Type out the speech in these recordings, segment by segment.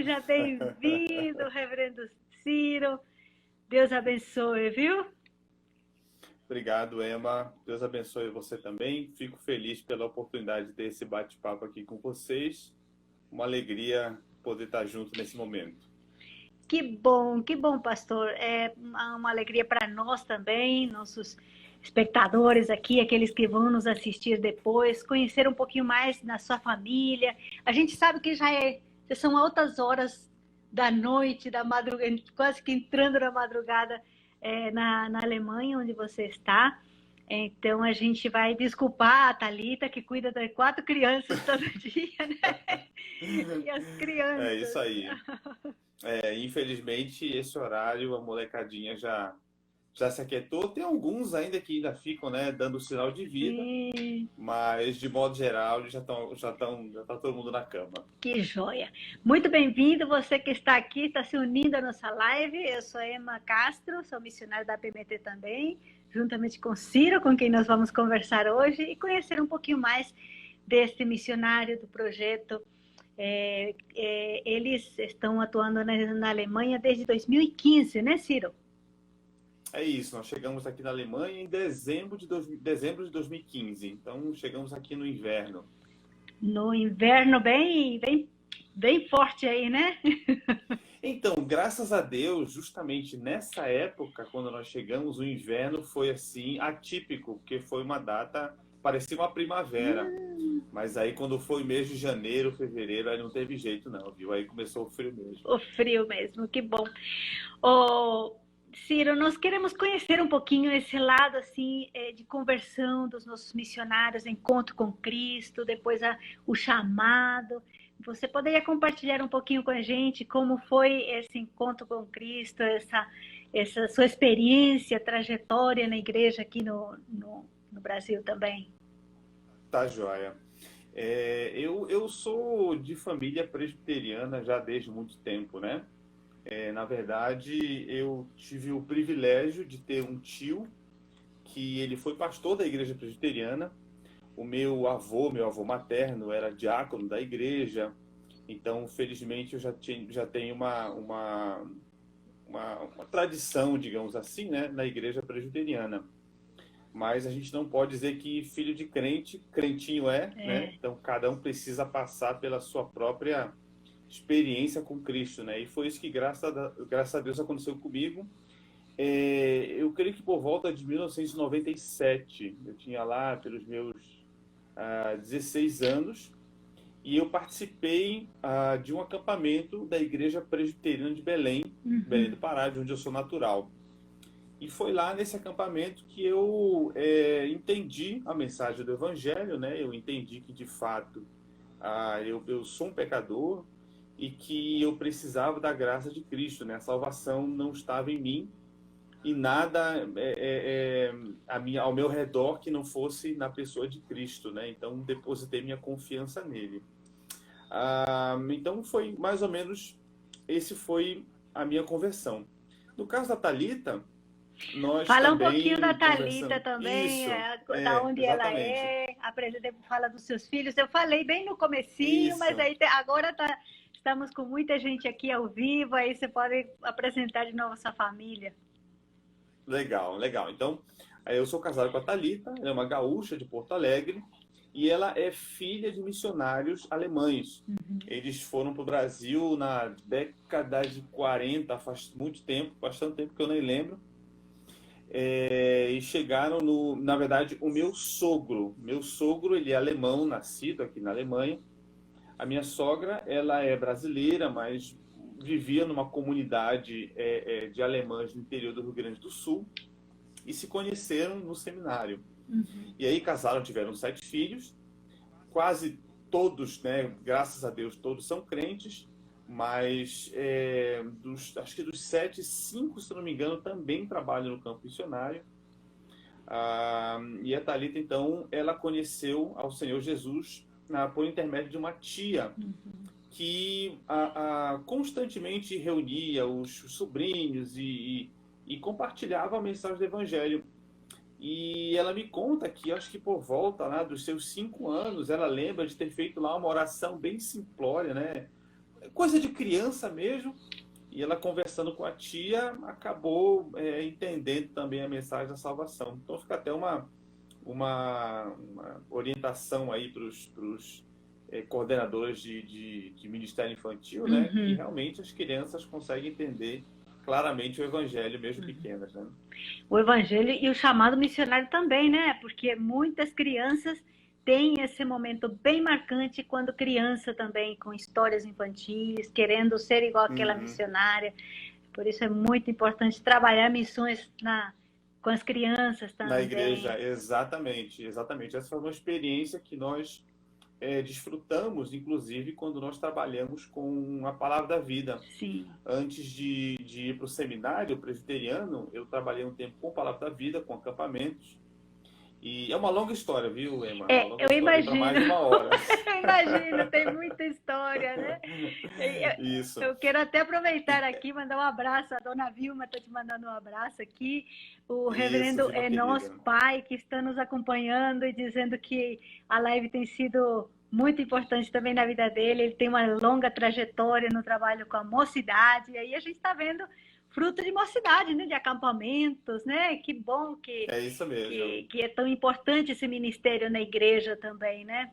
Seja bem-vindo, Reverendo Ciro. Deus abençoe, viu? Obrigado, Emma. Deus abençoe você também. Fico feliz pela oportunidade de ter esse bate-papo aqui com vocês. Uma alegria poder estar junto nesse momento. Que bom, pastor. É uma alegria para nós também, nossos espectadores aqui, aqueles que vão nos assistir depois, conhecer um pouquinho mais da sua família. A gente sabe que já são altas horas da noite, da madrugada, quase que entrando na madrugada, na Alemanha, onde você está. Então a gente vai desculpar a Thalita, que cuida de 4 crianças todo dia, né? E as É isso crianças. aí. Infelizmente, esse horário, a molecadinha já se aquietou. Tem alguns ainda que ainda ficam, né, dando sinal de vida, Sim. mas de modo geral, eles já tá todo mundo na cama. Que joia! Muito bem-vindo, você que está aqui, está se unindo à nossa live. Eu sou Emma Castro, sou missionária da PMT também, juntamente com Ciro, com quem nós vamos conversar hoje e conhecer um pouquinho mais deste missionário do projeto. Eles estão atuando na Alemanha desde 2015, né, Ciro? É isso, nós chegamos aqui na Alemanha em dezembro de 2015, então chegamos aqui no inverno. No inverno bem forte aí, né? Então, graças a Deus, justamente nessa época, quando nós chegamos, o inverno foi assim atípico, porque foi uma data, parecia uma primavera. Mas aí quando foi mês de janeiro, fevereiro, aí não teve jeito não, viu? Aí começou o frio mesmo. O frio mesmo, que bom. Ô, Ciro, nós queremos conhecer um pouquinho esse lado assim de conversão dos nossos missionários, encontro com Cristo, depois o chamado. Você poderia compartilhar um pouquinho com a gente como foi esse encontro com Cristo, essa sua experiência, trajetória na igreja aqui no Brasil também? Tá joia. Eu sou de família presbiteriana já desde muito tempo, né? Na verdade, eu tive o privilégio de ter um tio que ele foi pastor da igreja presbiteriana. Meu avô materno, era diácono da igreja. Então, felizmente, eu já tenho uma tradição, digamos assim, né, na igreja presbiteriana. Mas a gente não pode dizer que filho de crente, crentinho né? É, Então, cada um precisa passar pela sua própria experiência com Cristo, né? E foi isso que, graças a Deus, aconteceu comigo. Eu creio que por volta de 1997, eu tinha lá pelos meus 16 anos, e eu participei de um acampamento da Igreja Presbiteriana de Belém, Belém do Pará, de onde eu sou natural. E foi lá nesse acampamento que eu entendi a mensagem do Evangelho, né? Eu entendi que, de fato, eu sou um pecador e que eu precisava da graça de Cristo, né? A salvação não estava em mim e nada ao meu redor que não fosse na pessoa de Cristo, né? Então, depositei minha confiança nele. Então, foi mais ou menos, esse foi a minha conversão. No caso da Thalita, nós fala um pouquinho da também Thalita conversamos. também, Isso, da onde ela exatamente. é, fala dos seus filhos. Eu falei bem no comecinho, mas Isso. aí agora estamos com muita gente aqui ao vivo, aí você pode apresentar de novo a sua família. Legal, legal. Então, eu sou casado com a Thalita, ela é uma gaúcha de Porto Alegre e ela é filha de missionários alemães. Eles foram para o Brasil na década de 40, faz muito tempo, bastante tempo que eu nem lembro. E chegaram na verdade, meu sogro, ele é alemão, nascido aqui na Alemanha. A minha sogra, ela é brasileira, mas vivia numa comunidade de alemães no interior do Rio Grande do Sul e se conheceram no seminário. E aí casaram, tiveram 7 filhos, quase todos, né, graças a Deus, todos são crentes, mas acho que dos 7, 5, se não me engano, também trabalham no campo missionário. E a Thalita, então, ela conheceu ao Senhor Jesus por intermédio de uma tia que constantemente reunia os sobrinhos e compartilhava a mensagem do Evangelho. E ela me conta que, acho que por volta, né, dos seus 5 anos, ela lembra de ter feito lá uma oração bem simplória, né? coisa de criança mesmo. E ela, conversando com a tia, acabou entendendo também a mensagem da salvação. Então fica até uma orientação aí para os coordenadores de ministério infantil, né? Que Uhum. realmente as crianças conseguem entender claramente o evangelho, mesmo pequenas, né? O evangelho e o chamado missionário também, né? Porque muitas crianças têm esse momento bem marcante quando criança também, com histórias infantis, querendo ser igual àquela Uhum. missionária. Por isso é muito importante trabalhar missões com as crianças Na também. igreja, exatamente, exatamente. Essa foi uma experiência que nós desfrutamos, inclusive, quando nós trabalhamos com a Palavra da Vida. Sim. Antes de ir para o seminário presbiteriano, eu trabalhei um tempo com a Palavra da Vida, com acampamentos. E é uma longa história, viu, Emma? É uma longa Eu história para mais imagino, de uma hora. eu imagino, tem muita história, né? Isso. Eu quero até aproveitar aqui e mandar um abraço. A dona Vilma está te mandando um abraço aqui. O Isso, reverendo Vilma nosso querida. pai, que está nos acompanhando e dizendo que a live tem sido muito importante também na vida dele. Ele tem uma longa trajetória no trabalho com a mocidade. E aí a gente está vendo fruto de mocidade, né? De acampamentos, né? Que bom É isso mesmo. que é tão importante esse ministério na igreja também, né?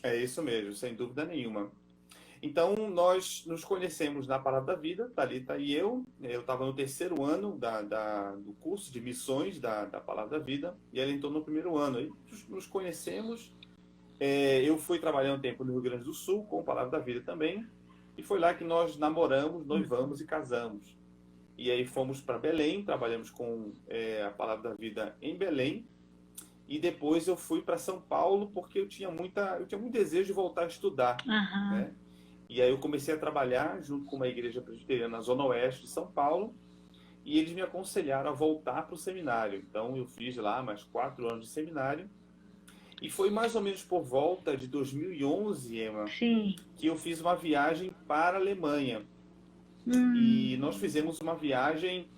É isso mesmo, sem dúvida nenhuma. Então, nós nos conhecemos na Palavra da Vida, Thalita e eu. Eu estava no terceiro ano do curso de missões da Palavra da Vida, e ela entrou no primeiro ano. Aí nos conhecemos. Eu fui trabalhar um tempo no Rio Grande do Sul, com a Palavra da Vida também, e foi lá que nós namoramos, noivamos e casamos. E aí fomos para Belém, trabalhamos com a Palavra da Vida em Belém, e depois eu fui para São Paulo porque eu tinha muito desejo de voltar a estudar, Aham. né? E aí eu comecei a trabalhar junto com uma igreja presbiteriana na Zona Oeste de São Paulo, e eles me aconselharam a voltar para o seminário. Então eu fiz lá mais 4 anos de seminário, e foi mais ou menos por volta de 2011, Emma, Sim. que eu fiz uma viagem para a Alemanha. E nós Hum. fizemos uma viagem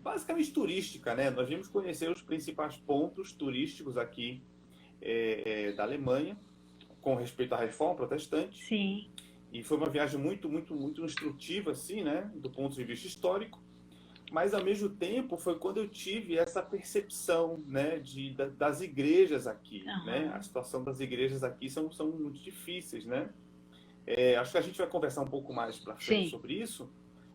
basicamente turística, né? Nós vimos conhecer os principais pontos turísticos aqui da Alemanha, com respeito à Reforma Protestante. Sim. E foi uma viagem muito, muito, muito instrutiva, assim, né? Do ponto de vista histórico. Mas, ao mesmo tempo, foi quando eu tive essa percepção, né? Das igrejas aqui, né? A Aham. situação das igrejas aqui são muito difíceis, né? Acho que a gente vai conversar um pouco mais para frente Sim. sobre isso,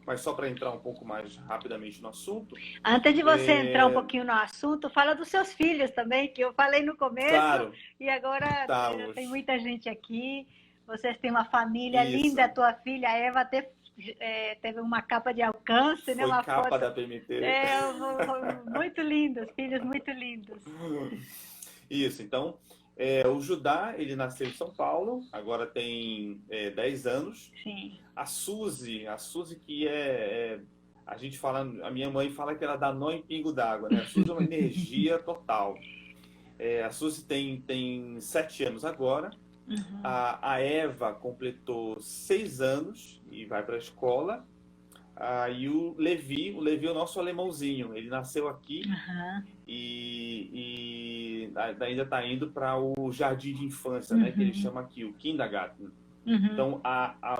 mas só para entrar um pouco mais rapidamente no assunto. Antes de você entrar um É, pouquinho no assunto, fala dos seus filhos também, que eu falei no começo claro, e agora já tem estamos. muita gente aqui. Vocês têm uma família linda, a Isso. tua filha Eva até teve uma capa de alcance, né? Foi Uma capa foto da PMT. muito lindos, filhos muito lindos. Isso, então, o Judá, ele nasceu em São Paulo, agora tem 10 anos. Sim. A Suzy que a gente fala, a minha mãe fala que ela dá nó em pingo d'água, né? A Suzy é uma energia total. A Suzy tem 7 anos agora. Uhum. A Eva completou 6 anos e vai para a escola. E o Levi é o nosso alemãozinho. Ele nasceu aqui Uhum. e ainda está indo para o jardim de infância, né? Que ele Uhum. chama aqui, o Kindergarten. Uhum. Então,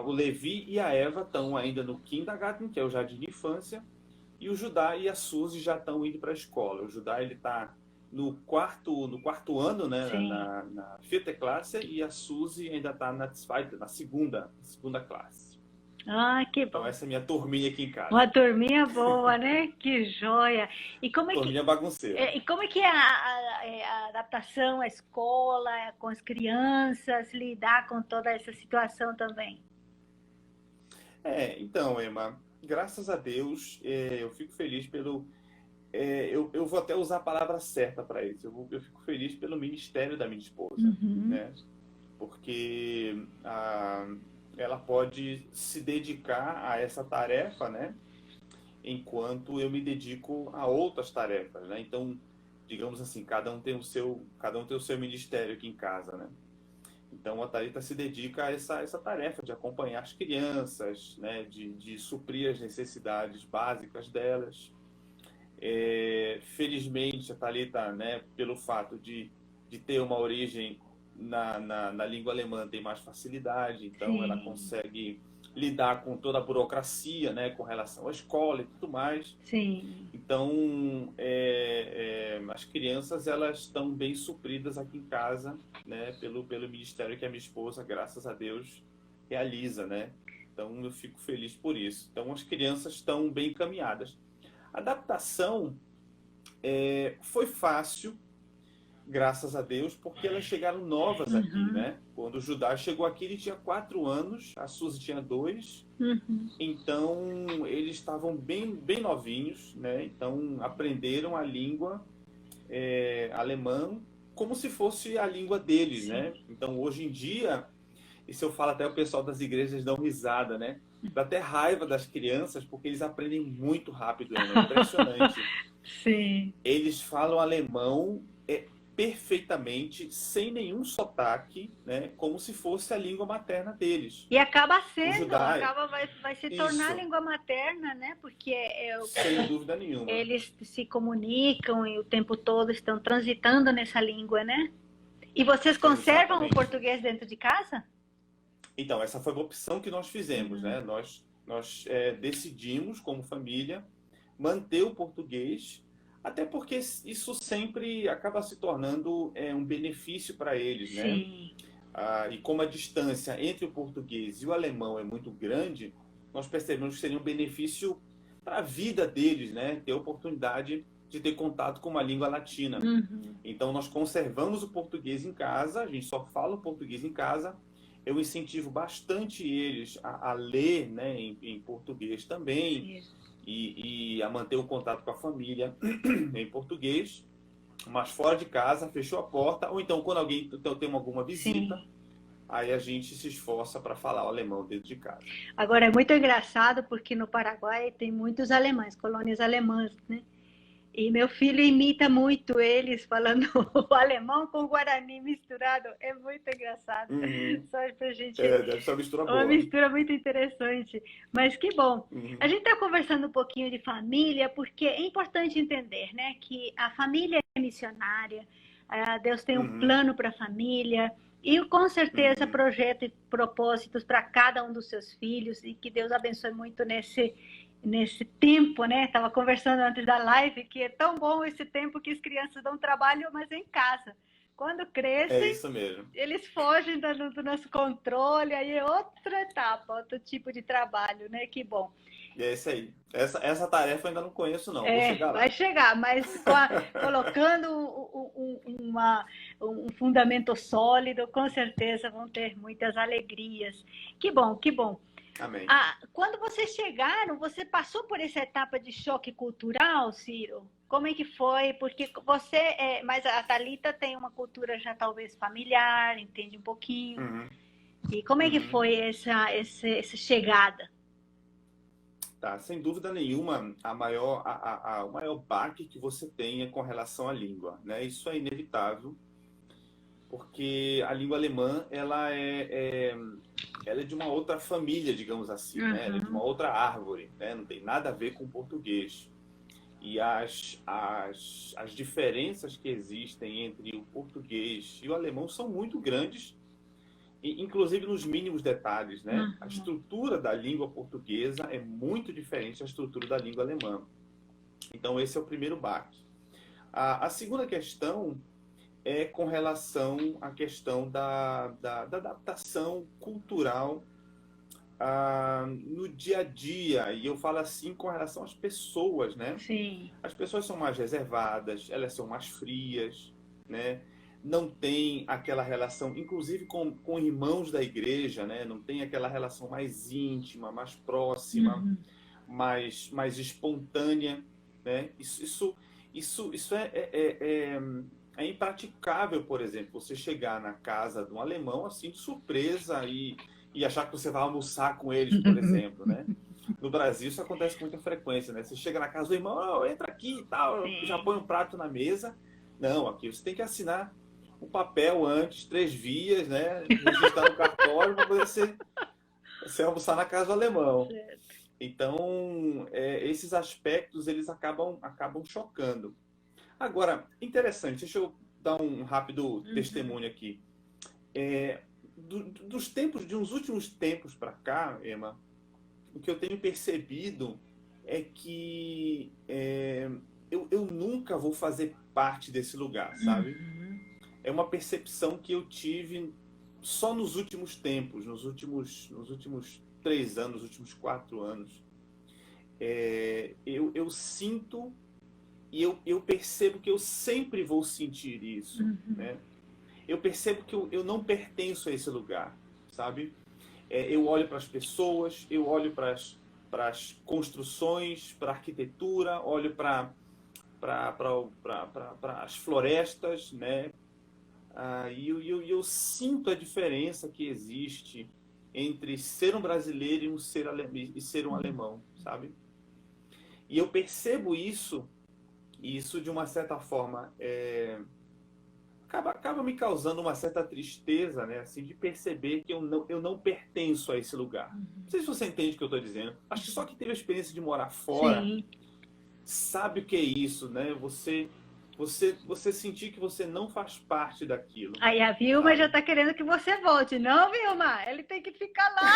o Levi e a Eva estão ainda no Kindergarten, que é o jardim de infância, e o Judá e a Suzy já estão indo para a escola. O Judá ele está no quarto ano, né, Sim. na vierte Klasse, e a Suzy ainda está na segunda classe. Ah, que Então, bom. essa é a minha turminha aqui em casa. Uma turminha boa, né? Que joia. E como é que Turminha bagunceira. E como é que é a adaptação à escola, com as crianças, lidar com toda essa situação também? Então, Emma, graças a Deus, eu fico feliz pelo. Eu vou até usar a palavra certa para isso. Eu fico feliz pelo ministério da minha esposa, Uhum. né? Porque ela pode se dedicar a essa tarefa, né? Enquanto eu me dedico a outras tarefas, né? Então, digamos assim, cada um tem o seu ministério aqui em casa, né? Então, a Thalita se dedica a essa tarefa de acompanhar as crianças, né? De suprir as necessidades básicas delas. Felizmente, a Thalita, né? Pelo fato de ter uma origem na língua alemã tem mais facilidade, então ela Sim, consegue lidar com toda a burocracia, né, com relação à escola e tudo mais. sim. Então, as crianças elas estão bem supridas aqui em casa, né, pelo ministério que a minha esposa, graças a Deus, realiza, né? Então, eu fico feliz por isso. Então, as crianças estão bem encaminhadas. A adaptação foi fácil, graças a Deus, porque elas chegaram novas aqui, Uhum, né? Quando o Judá chegou aqui, ele tinha 4 anos, a Suzy tinha 2, uhum. então eles estavam bem novinhos, né? Então aprenderam a língua alemã como se fosse a língua deles, Sim. né? Então hoje em dia, isso eu falo até o pessoal das igrejas dão risada, né? Dá até raiva das crianças porque eles aprendem muito rápido, é impressionante. Sim. Eles falam alemão perfeitamente, sem nenhum sotaque, né? Como se fosse a língua materna deles. E acaba O sendo, Judá, vai se tornar a isso, língua materna, né? Porque sem dúvida nenhuma. eles se comunicam e o tempo todo estão transitando nessa língua, né? E vocês conservam o Exatamente. português dentro de casa? Então, essa foi uma opção que nós fizemos, Uhum. né? Nós decidimos, como família, manter o português, até porque isso sempre acaba se tornando um benefício para eles, né? Sim. E como a distância entre o português e o alemão é muito grande, nós percebemos que seria um benefício para a vida deles, né? Ter a oportunidade de ter contato com uma língua latina. Uhum. Então, nós conservamos o português em casa, a gente só fala o português em casa. Eu incentivo bastante eles a ler, né, em português também Sim. e a manter o contato com a família em português, mas fora de casa, fechou a porta, ou então quando alguém tem alguma visita, Sim. aí a gente se esforça para falar o alemão dentro de casa. Agora é muito engraçado porque no Paraguai tem muitos alemães, colônias alemãs, né? E meu filho imita muito eles falando o alemão com o guarani misturado. É muito engraçado. Uhum. Só pra gente. Deve ser uma mistura Uma boa. mistura muito interessante. Mas que bom. A Uhum. gente está conversando um pouquinho de família, porque é importante entender, né, que a família é missionária, Deus tem um Uhum. plano para a família, e com certeza Uhum. projetos e propósitos para cada um dos seus filhos, e que Deus abençoe muito nesse tempo, né? Estava conversando antes da live que é tão bom esse tempo que as crianças dão trabalho, mas em casa. Quando É crescem, isso mesmo. eles fogem do nosso controle, aí é outra etapa, outro tipo de trabalho, né? Que bom. E é isso aí. Essa tarefa eu ainda não conheço, não. Vou É, chegar vai lá. chegar, mas colocando um fundamento sólido, com certeza vão ter muitas alegrias. Que bom, que bom. Amém. Quando vocês chegaram, você passou por essa etapa de choque cultural, Ciro? Como é que foi? Porque mas a Thalita tem uma cultura já talvez familiar, entende um pouquinho. Uhum. E como é que Uhum. foi essa chegada? Tá, sem dúvida nenhuma, o maior baque que você tem é com relação à língua, né? Isso é inevitável, porque a língua alemã, ela é de uma outra família, digamos assim, né? Ela é de uma Uhum. outra árvore, né? Não tem nada a ver com o português. E as diferenças que existem entre o português e o alemão são muito grandes, inclusive nos mínimos detalhes, né? A Uhum. estrutura da língua portuguesa é muito diferente da estrutura da língua alemã. Então, esse é o primeiro baque. A segunda questão é com relação à questão da adaptação cultural no dia a dia. E eu falo assim com relação às pessoas, né? Sim. As pessoas são mais reservadas, elas são mais frias, né? Não tem aquela relação, inclusive com irmãos da igreja, né? Não tem aquela relação mais íntima, mais próxima, Uhum. mais espontânea, né? Isso é impraticável, por exemplo, você chegar na casa de um alemão assim de surpresa e achar que você vai almoçar com eles, por exemplo, né? No Brasil isso acontece com muita frequência, né? Você chega na casa do irmão, oh, entra aqui e tal, já Sim. põe um prato na mesa. Não, aqui você tem que assinar um papel antes, 3 vias, né? Registrar no cartório para poder você almoçar na casa do alemão. Certo. Então, esses aspectos, eles acabam chocando. Agora, interessante, deixa eu dar um rápido Uhum. testemunho aqui. dos tempos, de uns últimos tempos para cá, Emma, o que eu tenho percebido é que eu nunca vou fazer parte desse lugar, sabe? Uhum. É uma percepção que eu tive só nos últimos tempos, nos últimos 3 anos, nos últimos 4 anos. Eu sinto e eu percebo que eu sempre vou sentir isso, né? Eu percebo que eu não pertenço a esse lugar, sabe? Eu olho para as pessoas, eu olho para as construções, para a arquitetura, olho para as florestas, né? E eu sinto a diferença que existe entre ser um brasileiro e ser um alemão, sabe? E eu percebo isso, e isso de uma certa forma acaba me causando uma certa tristeza, né? Assim, de perceber que eu não pertenço a esse lugar. Não sei se você entende o que eu estou dizendo. Acho que só quem teve a experiência de morar fora Sim. sabe o que é isso, né? Você sentir que você não faz parte daquilo. Aí a Vilma Sabe? já está querendo que você volte. Não, Vilma, ele tem que ficar lá.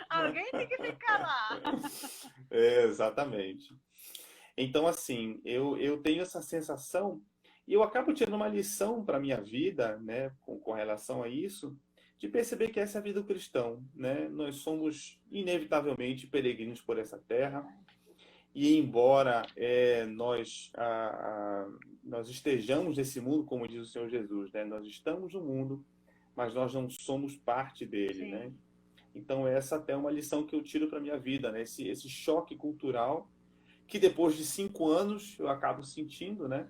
Alguém tem que ficar lá. Exatamente. Então, assim, eu tenho essa sensação e eu acabo tirando uma lição para a minha vida, né, com relação a isso, de perceber que essa é a vida do cristão, né? Nós somos inevitavelmente peregrinos por essa terra e embora nós estejamos nesse mundo, como diz o Senhor Jesus, né? Nós estamos no mundo, mas nós não somos parte dele, Sim. né? Então essa até é uma lição que eu tiro para a minha vida, né? Esse choque cultural que depois de 5 anos eu acabo sentindo, né?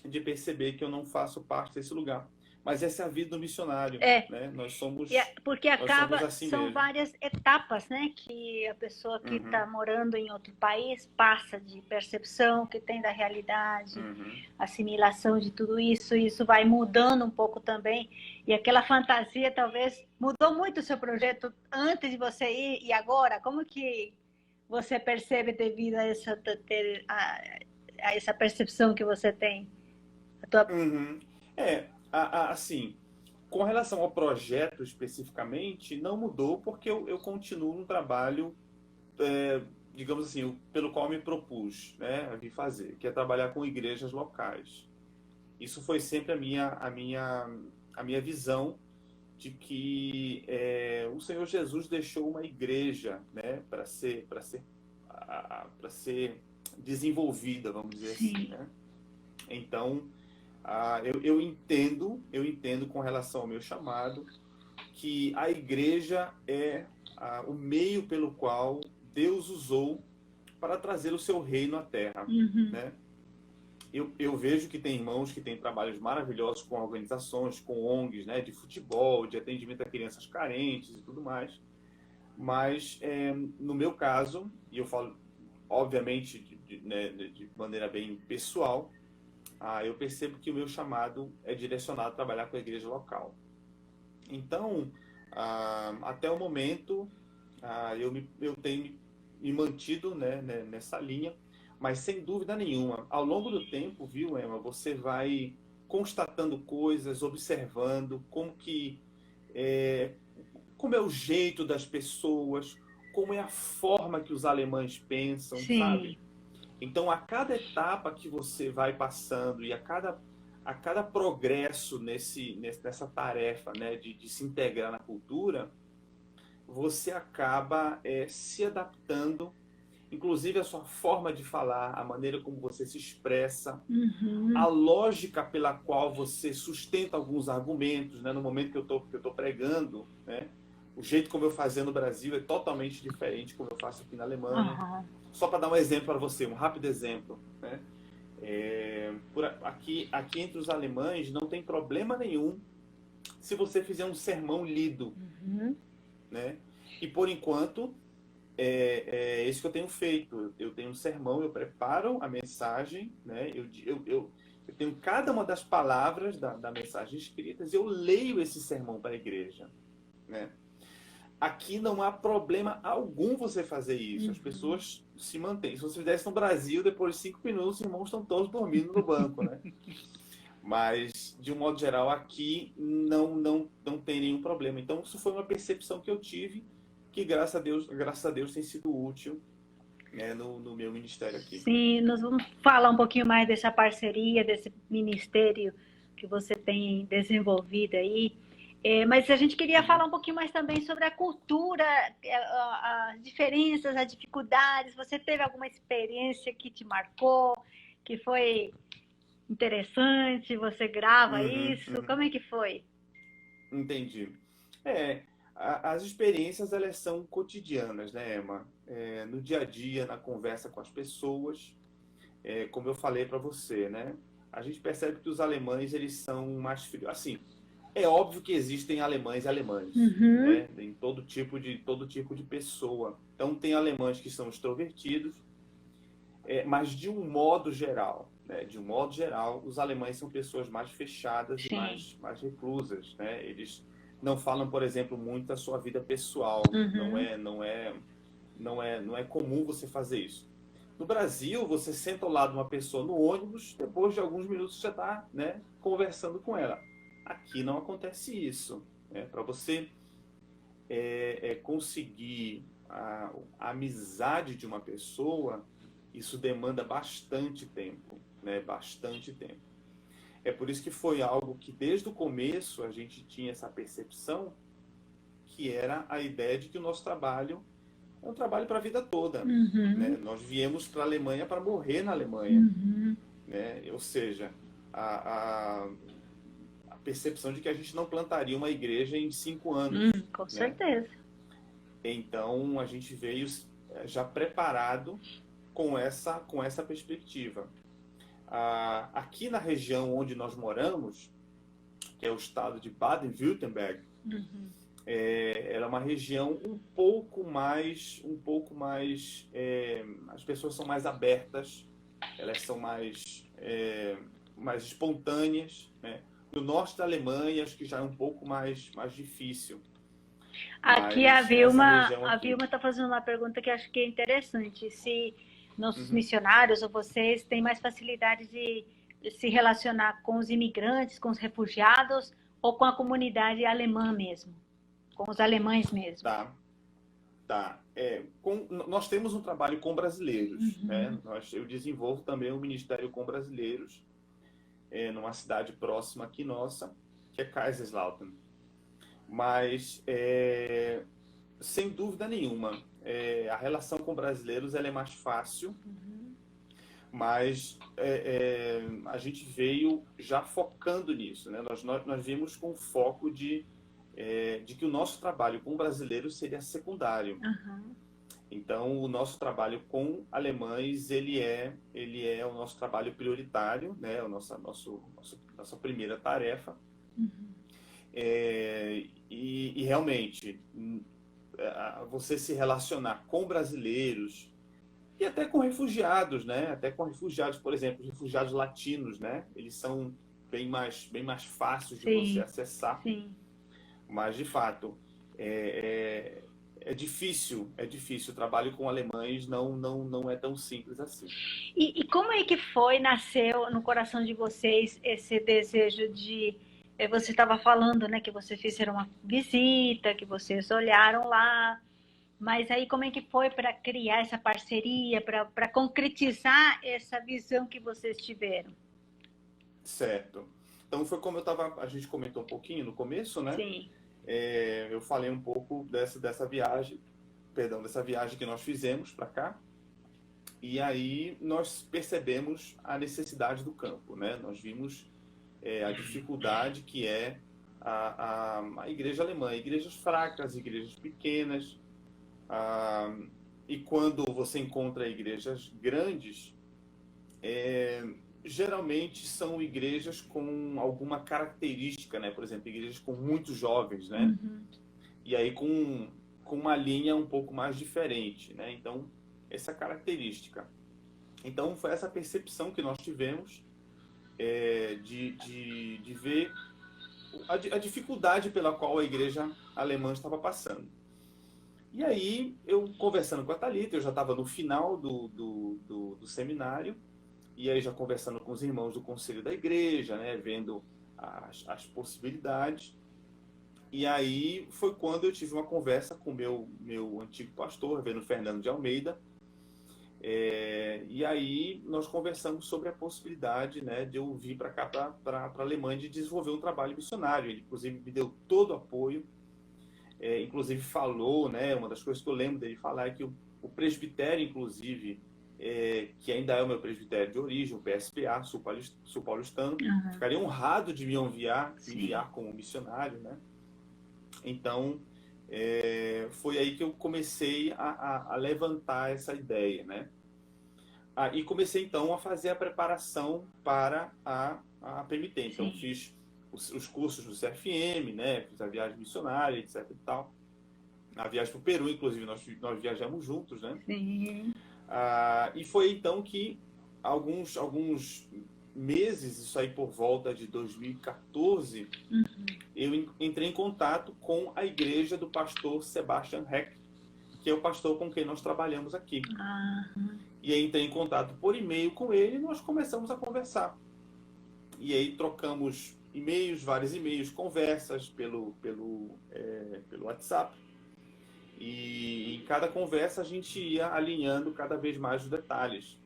De perceber que eu não faço parte desse lugar. Mas essa é a vida do missionário, né? Nós somos Porque assim são mesmo. várias etapas, né, que a pessoa que está morando em outro país passa de percepção que tem da realidade, assimilação de tudo isso, e isso vai mudando um pouco também. E aquela fantasia talvez mudou muito o seu projeto antes de você ir e agora. Como que você percebe devido a essa percepção que você tem? Assim, com relação ao projeto especificamente, não mudou porque eu continuo no trabalho, digamos assim, pelo qual me propus, né, a vir fazer, que é trabalhar com igrejas locais. Isso foi sempre a minha visão de que o Senhor Jesus deixou uma igreja, né, para ser desenvolvida, vamos dizer assim, né? Então, eu entendo com relação ao meu chamado que a igreja é o meio pelo qual Deus usou para trazer o seu reino à terra, né? Eu vejo que tem irmãos que têm trabalhos maravilhosos com organizações, com ONGs, né, de futebol, de atendimento a crianças carentes e tudo mais. Mas, no meu caso, e eu falo, obviamente, de maneira bem pessoal, eu percebo que o meu chamado é direcionado a trabalhar com a igreja local. Então, até o momento, eu tenho me mantido, né, nessa linha, mas sem dúvida nenhuma, ao longo do tempo, viu, Emma, você vai constatando coisas, observando como é o jeito das pessoas, como é a forma que os alemães pensam, sabe? Então, a cada etapa que você vai passando e a cada progresso nessa tarefa, né, de se integrar na cultura, você acaba se adaptando, inclusive a sua forma de falar, a maneira como você se expressa, a lógica pela qual você sustenta alguns argumentos, né, no momento que eu tô pregando, né? O jeito como eu fazia no Brasil é totalmente diferente como eu faço aqui na Alemanha. Só para dar um exemplo para você, um rápido exemplo, né? Aqui entre os alemães não tem problema nenhum se você fizer um sermão lido, né? E por enquanto é isso que eu tenho feito. Eu tenho um sermão, eu preparo a mensagem, né? Eu tenho cada uma das palavras da mensagem escritas e eu leio esse sermão para a igreja, né? Aqui não há problema algum você fazer isso. As pessoas se mantêm. Se você fizesse no Brasil, depois de 5 minutos, os irmãos estão todos dormindo no banco, né? Mas de um modo geral, aqui não tem nenhum problema. Então, isso foi uma percepção que eu tive, que graças a Deus tem sido útil, né, no meu ministério aqui. Sim, nós vamos falar um pouquinho mais dessa parceria, desse ministério que você tem desenvolvido aí. Mas a gente queria Uhum. falar um pouquinho mais também sobre a cultura, as diferenças, as dificuldades. Você teve alguma experiência que te marcou, que foi interessante? Você grava Uhum, isso? uhum. Como é que foi? Entendi. É, as experiências, elas são cotidianas, né, Emma? No dia a dia, na conversa com as pessoas, como eu falei para você, né? A gente percebe que os alemães, eles são mais frios. Assim, é óbvio que existem alemães e alemães, Uhum, né? Em todo tipo de pessoa. Então, tem alemães que são extrovertidos, mas de um modo geral, né? De um modo geral, os alemães são pessoas mais fechadas e sim. mais reclusas, né? Eles não falam, por exemplo, muito da sua vida pessoal. Uhum. Não é comum você fazer isso. No Brasil, você senta ao lado de uma pessoa no ônibus, depois de alguns minutos você já está, né, conversando com ela. Aqui não acontece isso. Né? Para você conseguir a amizade de uma pessoa, isso demanda bastante tempo, né? Bastante tempo. É por isso que foi algo que desde o começo a gente tinha essa percepção, que era a ideia de que o nosso trabalho é um trabalho para a vida toda. Né? Uhum. Nós viemos para a Alemanha para morrer na Alemanha. Uhum. Né? Ou seja, a, a, a percepção de que a gente não plantaria uma igreja em 5 anos. Com Né? certeza. Então a gente veio já preparado com essa perspectiva. Aqui na região onde nós moramos, que é o estado de Baden-Württemberg, Uhum. ela é uma região um pouco mais, as pessoas são mais abertas, elas são mais espontâneas, né? No norte da Alemanha, acho que já é um pouco mais difícil, Aqui a mas nessa Vilma, região a aqui. Vilma está fazendo uma pergunta que acho que é interessante. Se nossos Uhum. missionários ou vocês têm mais facilidade de se relacionar com os imigrantes, com os refugiados ou com a comunidade alemã mesmo, com os alemães mesmo. Tá, tá. Nós temos um trabalho com brasileiros, né? Uhum. Eu desenvolvo também um ministério com brasileiros, numa cidade próxima aqui nossa, que é Kaiserslautern. Mas, sem dúvida nenhuma, a relação com brasileiros ela é mais fácil, Uhum. mas a gente veio já focando nisso. Né? Nós vimos com foco de que o nosso trabalho com brasileiros seria secundário. Uhum. Então, o nosso trabalho com alemães, ele é o nosso trabalho prioritário, né? Nossa primeira tarefa. Uhum. E realmente, você se relacionar com brasileiros e até com refugiados, né? Até com refugiados, por exemplo, refugiados latinos, né? Eles são bem mais fáceis de você Sim, acessar, sim. mas de fato é difícil, é difícil. O trabalho com alemães não é tão simples assim. E como é que foi, nasceu no coração de vocês esse desejo de. Você estava falando, né, que vocês fizeram uma visita, que vocês olharam lá, mas aí como é que foi para criar essa parceria, para concretizar essa visão que vocês tiveram? Certo. Então foi como a gente comentou um pouquinho no começo, né? Sim. Eu falei um pouco dessa viagem, perdão, dessa viagem que nós fizemos para cá. E aí nós percebemos a necessidade do campo, né? Nós vimos a dificuldade que é a igreja alemã, igrejas fracas, igrejas pequenas. E quando você encontra igrejas grandes, geralmente são igrejas com alguma característica, né? Por exemplo, igrejas com muitos jovens, né? Uhum. E aí com uma linha um pouco mais diferente, né? Então, essa característica. Então, foi essa percepção que nós tivemos de ver a dificuldade pela qual a igreja alemã estava passando. E aí, eu conversando com a Thalita, eu já estava no final do seminário, e aí já conversando com os irmãos do conselho da igreja, né, vendo as possibilidades. E aí foi quando eu tive uma conversa com o meu antigo pastor, reverendo Fernando de Almeida. E aí nós conversamos sobre a possibilidade, né, de eu vir para cá, para a Alemanha, de desenvolver um trabalho missionário. Ele, inclusive, me deu todo o apoio. Inclusive falou, né, uma das coisas que eu lembro dele falar é que o presbitério, inclusive, que ainda é o meu presbitério de origem, o PSPA, Sul Paulistano, ficaria honrado de me enviar como missionário, né? Então, foi aí que eu comecei a levantar essa ideia, né? E comecei, então, a fazer a preparação para a PMT. Então, fiz os cursos do CFM, né? Fiz a viagem missionária, etc e tal. A viagem para o Peru, inclusive, nós viajamos juntos, né? Sim. E foi, então, que alguns meses, isso aí por volta de 2014, eu entrei em contato com a igreja do pastor Sebastian Heck, que é o pastor com quem nós trabalhamos aqui. E aí entrei em contato por e-mail com ele e nós começamos a conversar. E aí trocamos e-mails, vários e-mails, conversas pelo WhatsApp. E em cada conversa a gente ia alinhando cada vez mais os detalhes.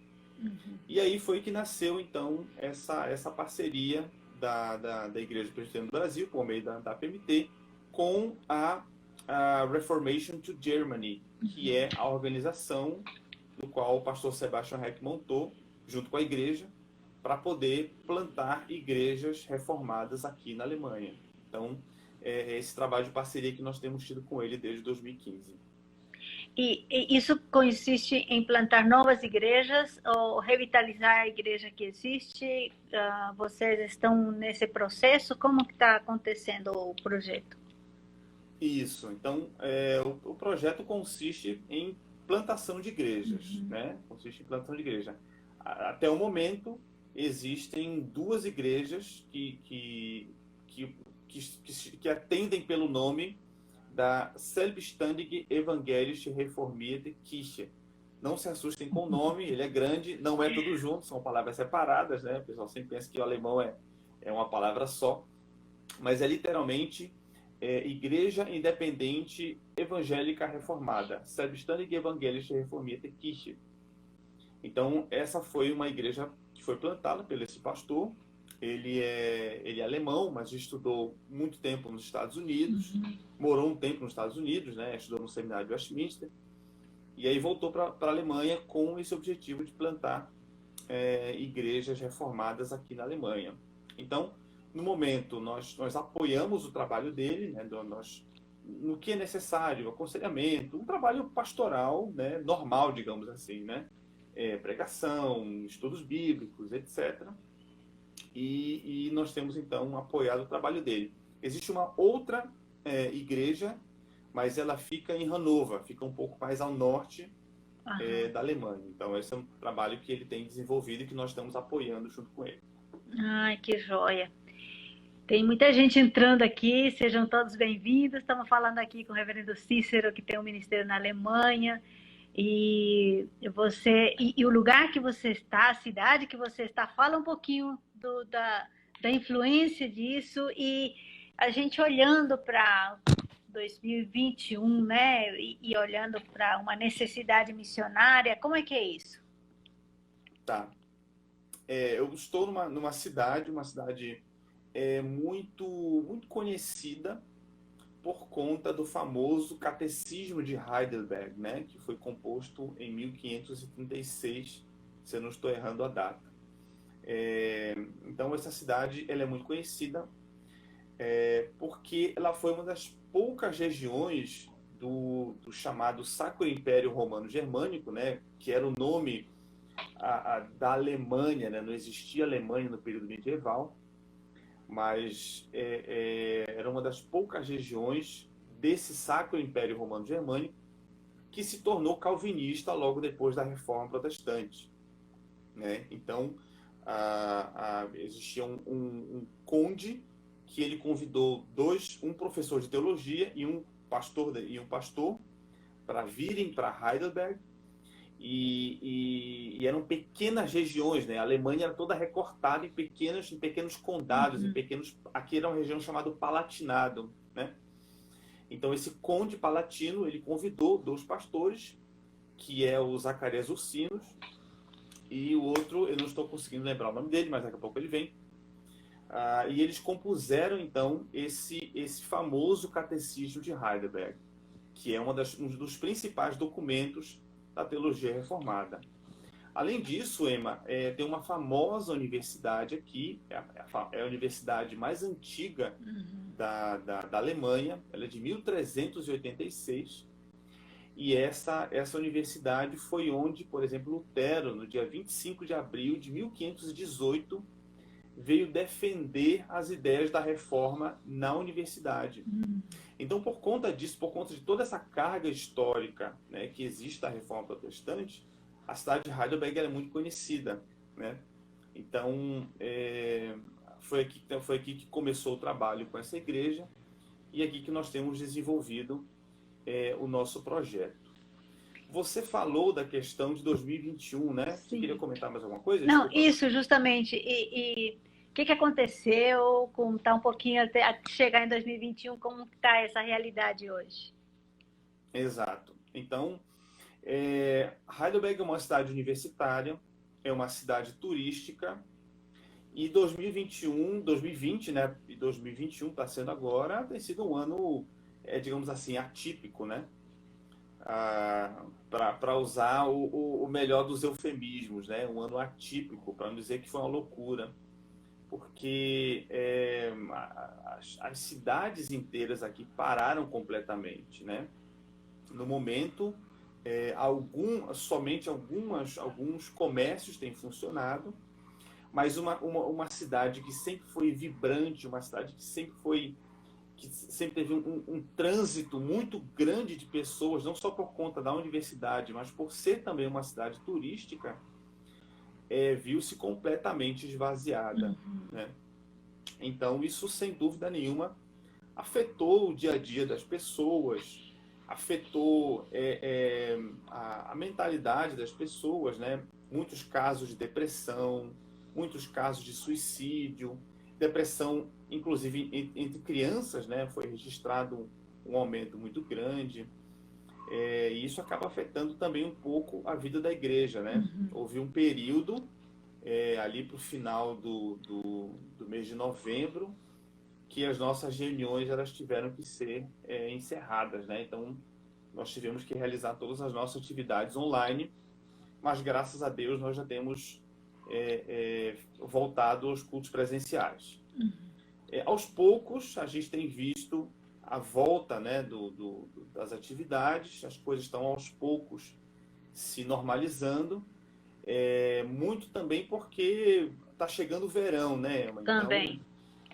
E aí foi que nasceu, então, essa parceria da Igreja Presbiteriana do Brasil, por meio da PMT, com a Reformation to Germany, que é a organização do qual o pastor Sebastian Heck montou, junto com a igreja, para poder plantar igrejas reformadas aqui na Alemanha. Então, é esse trabalho de parceria que nós temos tido com ele desde 2015. E isso consiste em plantar novas igrejas ou revitalizar a igreja que existe? Vocês estão nesse processo? Como que está acontecendo o projeto? Isso. Então, o projeto consiste em plantação de igrejas, né? Consiste em plantação de igreja. Até o momento, existem 2 igrejas que atendem pelo nome da Selbstständige Evangelische Reformierte Kirche. Não se assustem com o nome, ele é grande, não é tudo junto, são palavras separadas, né? O pessoal sempre pensa que o alemão é uma palavra só, mas é literalmente Igreja Independente Evangélica Reformada, Selbstständige Evangelische Reformierte Kirche. Então, essa foi uma igreja que foi plantada pelo esse pastor. Ele é alemão, mas estudou muito tempo nos Estados Unidos, morou um tempo nos Estados Unidos, né? Estudou no seminário de Westminster, e aí voltou para a Alemanha com esse objetivo de plantar igrejas reformadas aqui na Alemanha. Então, no momento, nós apoiamos o trabalho dele, né? No que é necessário, aconselhamento, um trabalho pastoral, né? Normal, digamos assim, né? Pregação, estudos bíblicos, etc., e nós temos, então, apoiado o trabalho dele. Existe uma outra igreja, mas ela fica em Hannover, fica um pouco mais ao norte da Alemanha. Então, esse é um trabalho que ele tem desenvolvido e que nós estamos apoiando junto com ele. Ai, que joia! Tem muita gente entrando aqui, sejam todos bem-vindos. Estamos falando aqui com o reverendo Cícero, que tem um ministério na Alemanha. E o lugar que você está, a cidade que você está, fala um pouquinho da influência disso, e a gente olhando para 2021, né, e olhando para uma necessidade missionária, como é que é isso? Tá. Eu estou numa cidade muito, muito conhecida por conta do famoso Catecismo de Heidelberg, né, que foi composto em 1536, se eu não estou errando a data. Então, essa cidade ela é muito conhecida porque ela foi uma das poucas regiões do chamado Sacro Império Romano Germânico, né, que era o nome da Alemanha, né, não existia Alemanha no período medieval, mas era uma das poucas regiões desse Sacro Império Romano Germânico que se tornou calvinista logo depois da Reforma Protestante, né? Então, existia um conde que ele convidou um professor de teologia e um pastor para virem para Heidelberg, e eram pequenas regiões, né? A Alemanha era toda recortada em pequenos condados, Uhum. aqui era uma região chamada Palatinado, né? Então esse conde palatino, ele convidou 2 pastores, que é o Zacarias Ursinos e o outro, eu não estou conseguindo lembrar o nome dele, mas daqui a pouco ele vem. E eles compuseram então esse famoso Catecismo de Heidelberg, que é um dos principais documentos da teologia reformada. Além disso, Emma, tem uma famosa universidade aqui, é a universidade mais antiga da Alemanha, ela é de 1386, e essa universidade foi onde, por exemplo, Lutero, no dia 25 de abril de 1518, veio defender as ideias da reforma na universidade. Então, por conta disso, por conta de toda essa carga histórica, né, que existe da reforma protestante, a cidade de Heidelberg é muito conhecida, né? Então, foi aqui que começou o trabalho com essa igreja e aqui que nós temos desenvolvido o nosso projeto. Você falou da questão de 2021, né? Você queria comentar mais alguma coisa? Não, Desculpa. isso, justamente. E o que aconteceu? Como está um pouquinho até chegar em 2021, como está essa realidade hoje? Exato. Então, Heidelberg é uma cidade universitária, é uma cidade turística, e 2020, né? E 2021 está sendo agora, tem sido um ano, digamos assim, atípico, né? Para usar o melhor dos eufemismos, né? Um ano atípico, para não dizer que foi uma loucura, porque as cidades inteiras aqui pararam completamente, né? No momento, somente alguns comércios têm funcionado, mas uma cidade que sempre foi vibrante, uma cidade que sempre teve um trânsito muito grande de pessoas, não só por conta da universidade, mas por ser também uma cidade turística, viu-se completamente esvaziada, né? Então, isso, sem dúvida nenhuma, afetou o dia a dia das pessoas, afetou a mentalidade das pessoas, né? Muitos casos de depressão, muitos casos de suicídio, depressão, inclusive entre crianças, né? Foi registrado um aumento muito grande. E isso acaba afetando também um pouco a vida da igreja, né? Houve um período, ali para o final do mês de novembro, que as nossas reuniões elas tiveram que ser encerradas, né? Então, nós tivemos que realizar todas as nossas atividades online, mas graças a Deus nós já temos voltado aos cultos presenciais. Aos poucos, a gente tem visto a volta, né, das atividades, as coisas estão aos poucos se normalizando, muito também porque está chegando o verão, né? Então, Também.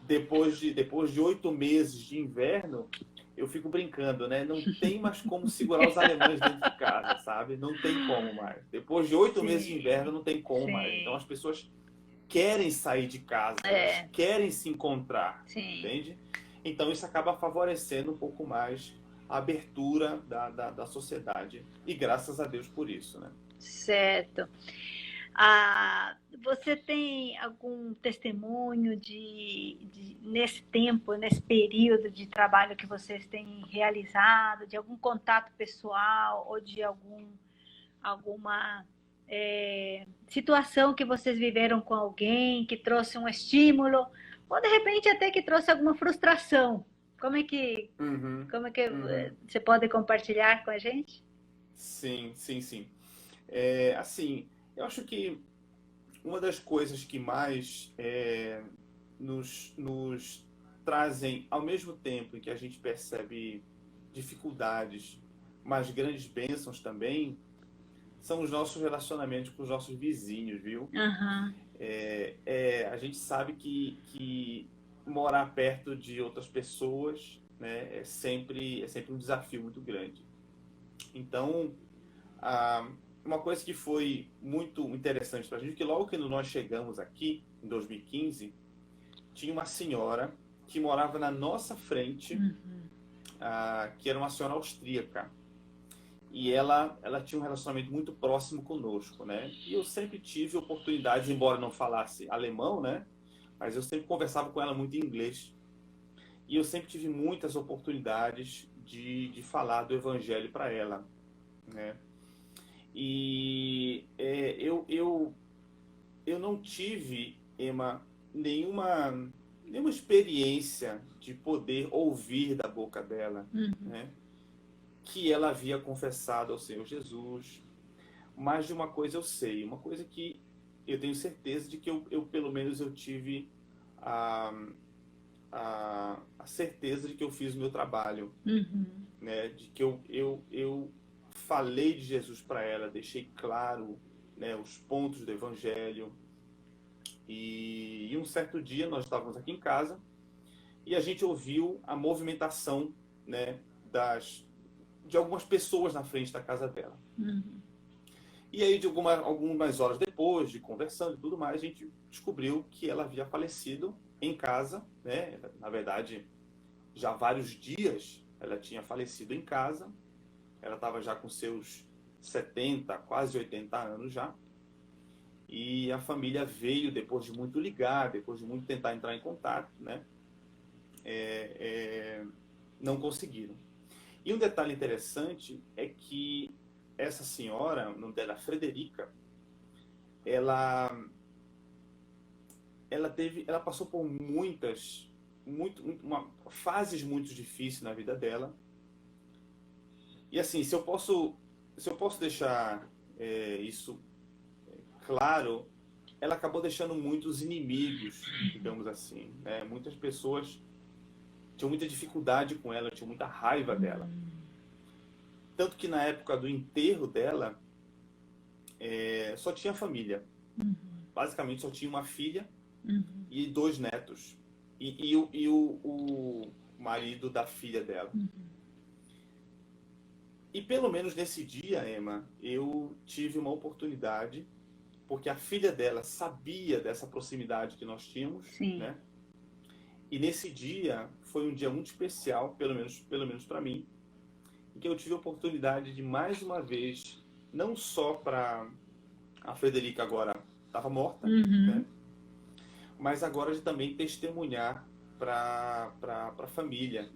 depois de 8 meses de inverno, eu fico brincando, né? Não tem mais como segurar os alemães dentro de casa, sabe? Não tem como mais. Depois de 8 meses de inverno, não tem como mais. Então as pessoas querem sair de casa, elas querem se encontrar, entende? Então isso acaba favorecendo um pouco mais a abertura da sociedade. E graças a Deus por isso, né? Certo. Você tem algum testemunho nesse tempo, nesse período de trabalho que vocês têm realizado, de algum contato pessoal ou de alguma situação que vocês viveram com alguém que trouxe um estímulo, ou de repente até que trouxe alguma frustração? Como é que você pode compartilhar com a gente? Sim. Assim, eu acho que uma das coisas que mais nos trazem, ao mesmo tempo em que a gente percebe dificuldades, mas grandes bênçãos também, são os nossos relacionamentos com os nossos vizinhos, viu? A gente sabe que morar perto de outras pessoas, né, é sempre um desafio muito grande. Então, uma coisa que foi muito interessante para a gente, que logo que nós chegamos aqui, em 2015, tinha uma senhora que morava na nossa frente, que era uma senhora austríaca. e ela tinha um relacionamento muito próximo conosco, né? E eu sempre tive oportunidades, embora não falasse alemão, né? Mas eu sempre conversava com ela muito em inglês. E eu sempre tive muitas oportunidades de falar do evangelho para ela, né? E eu não tive, Emma, nenhuma experiência de poder ouvir da boca dela, né? Que ela havia confessado ao Senhor Jesus. Mas de uma coisa eu sei, uma coisa que eu tenho certeza de que eu pelo menos eu tive a, a certeza de que eu fiz o meu trabalho, né? De que eu falei de Jesus para ela, deixei claro, né, os pontos do Evangelho. E um certo dia nós estávamos aqui em casa e a gente ouviu a movimentação, né, de algumas pessoas na frente da casa dela. E aí, de algumas horas depois, de conversando e tudo mais, a gente descobriu que ela havia falecido em casa, né? Na verdade, já há vários dias ela tinha falecido em casa. Ela estava já com seus 70, quase 80 anos já. E a família veio, depois de muito ligar, depois de muito tentar entrar em contato, né? Não conseguiram. E um detalhe interessante é que essa senhora, o nome dela é Frederica, ela passou por fases muito difíceis na vida dela. E assim, se eu posso deixar isso claro, ela acabou deixando muitos inimigos, digamos assim, né? Muitas pessoas tinham muita dificuldade com ela, tinham muita raiva dela. Tanto que na época do enterro dela, só tinha família. Basicamente só tinha uma filha e 2 netos. E o marido da filha dela. E pelo menos nesse dia, Emma, eu tive uma oportunidade, porque a filha dela sabia dessa proximidade que nós tínhamos, né? E nesse dia foi um dia muito especial, pelo menos para mim, em que eu tive a oportunidade de mais uma vez, não só para a Frederica agora estava morta, né? Mas agora de também testemunhar para a família.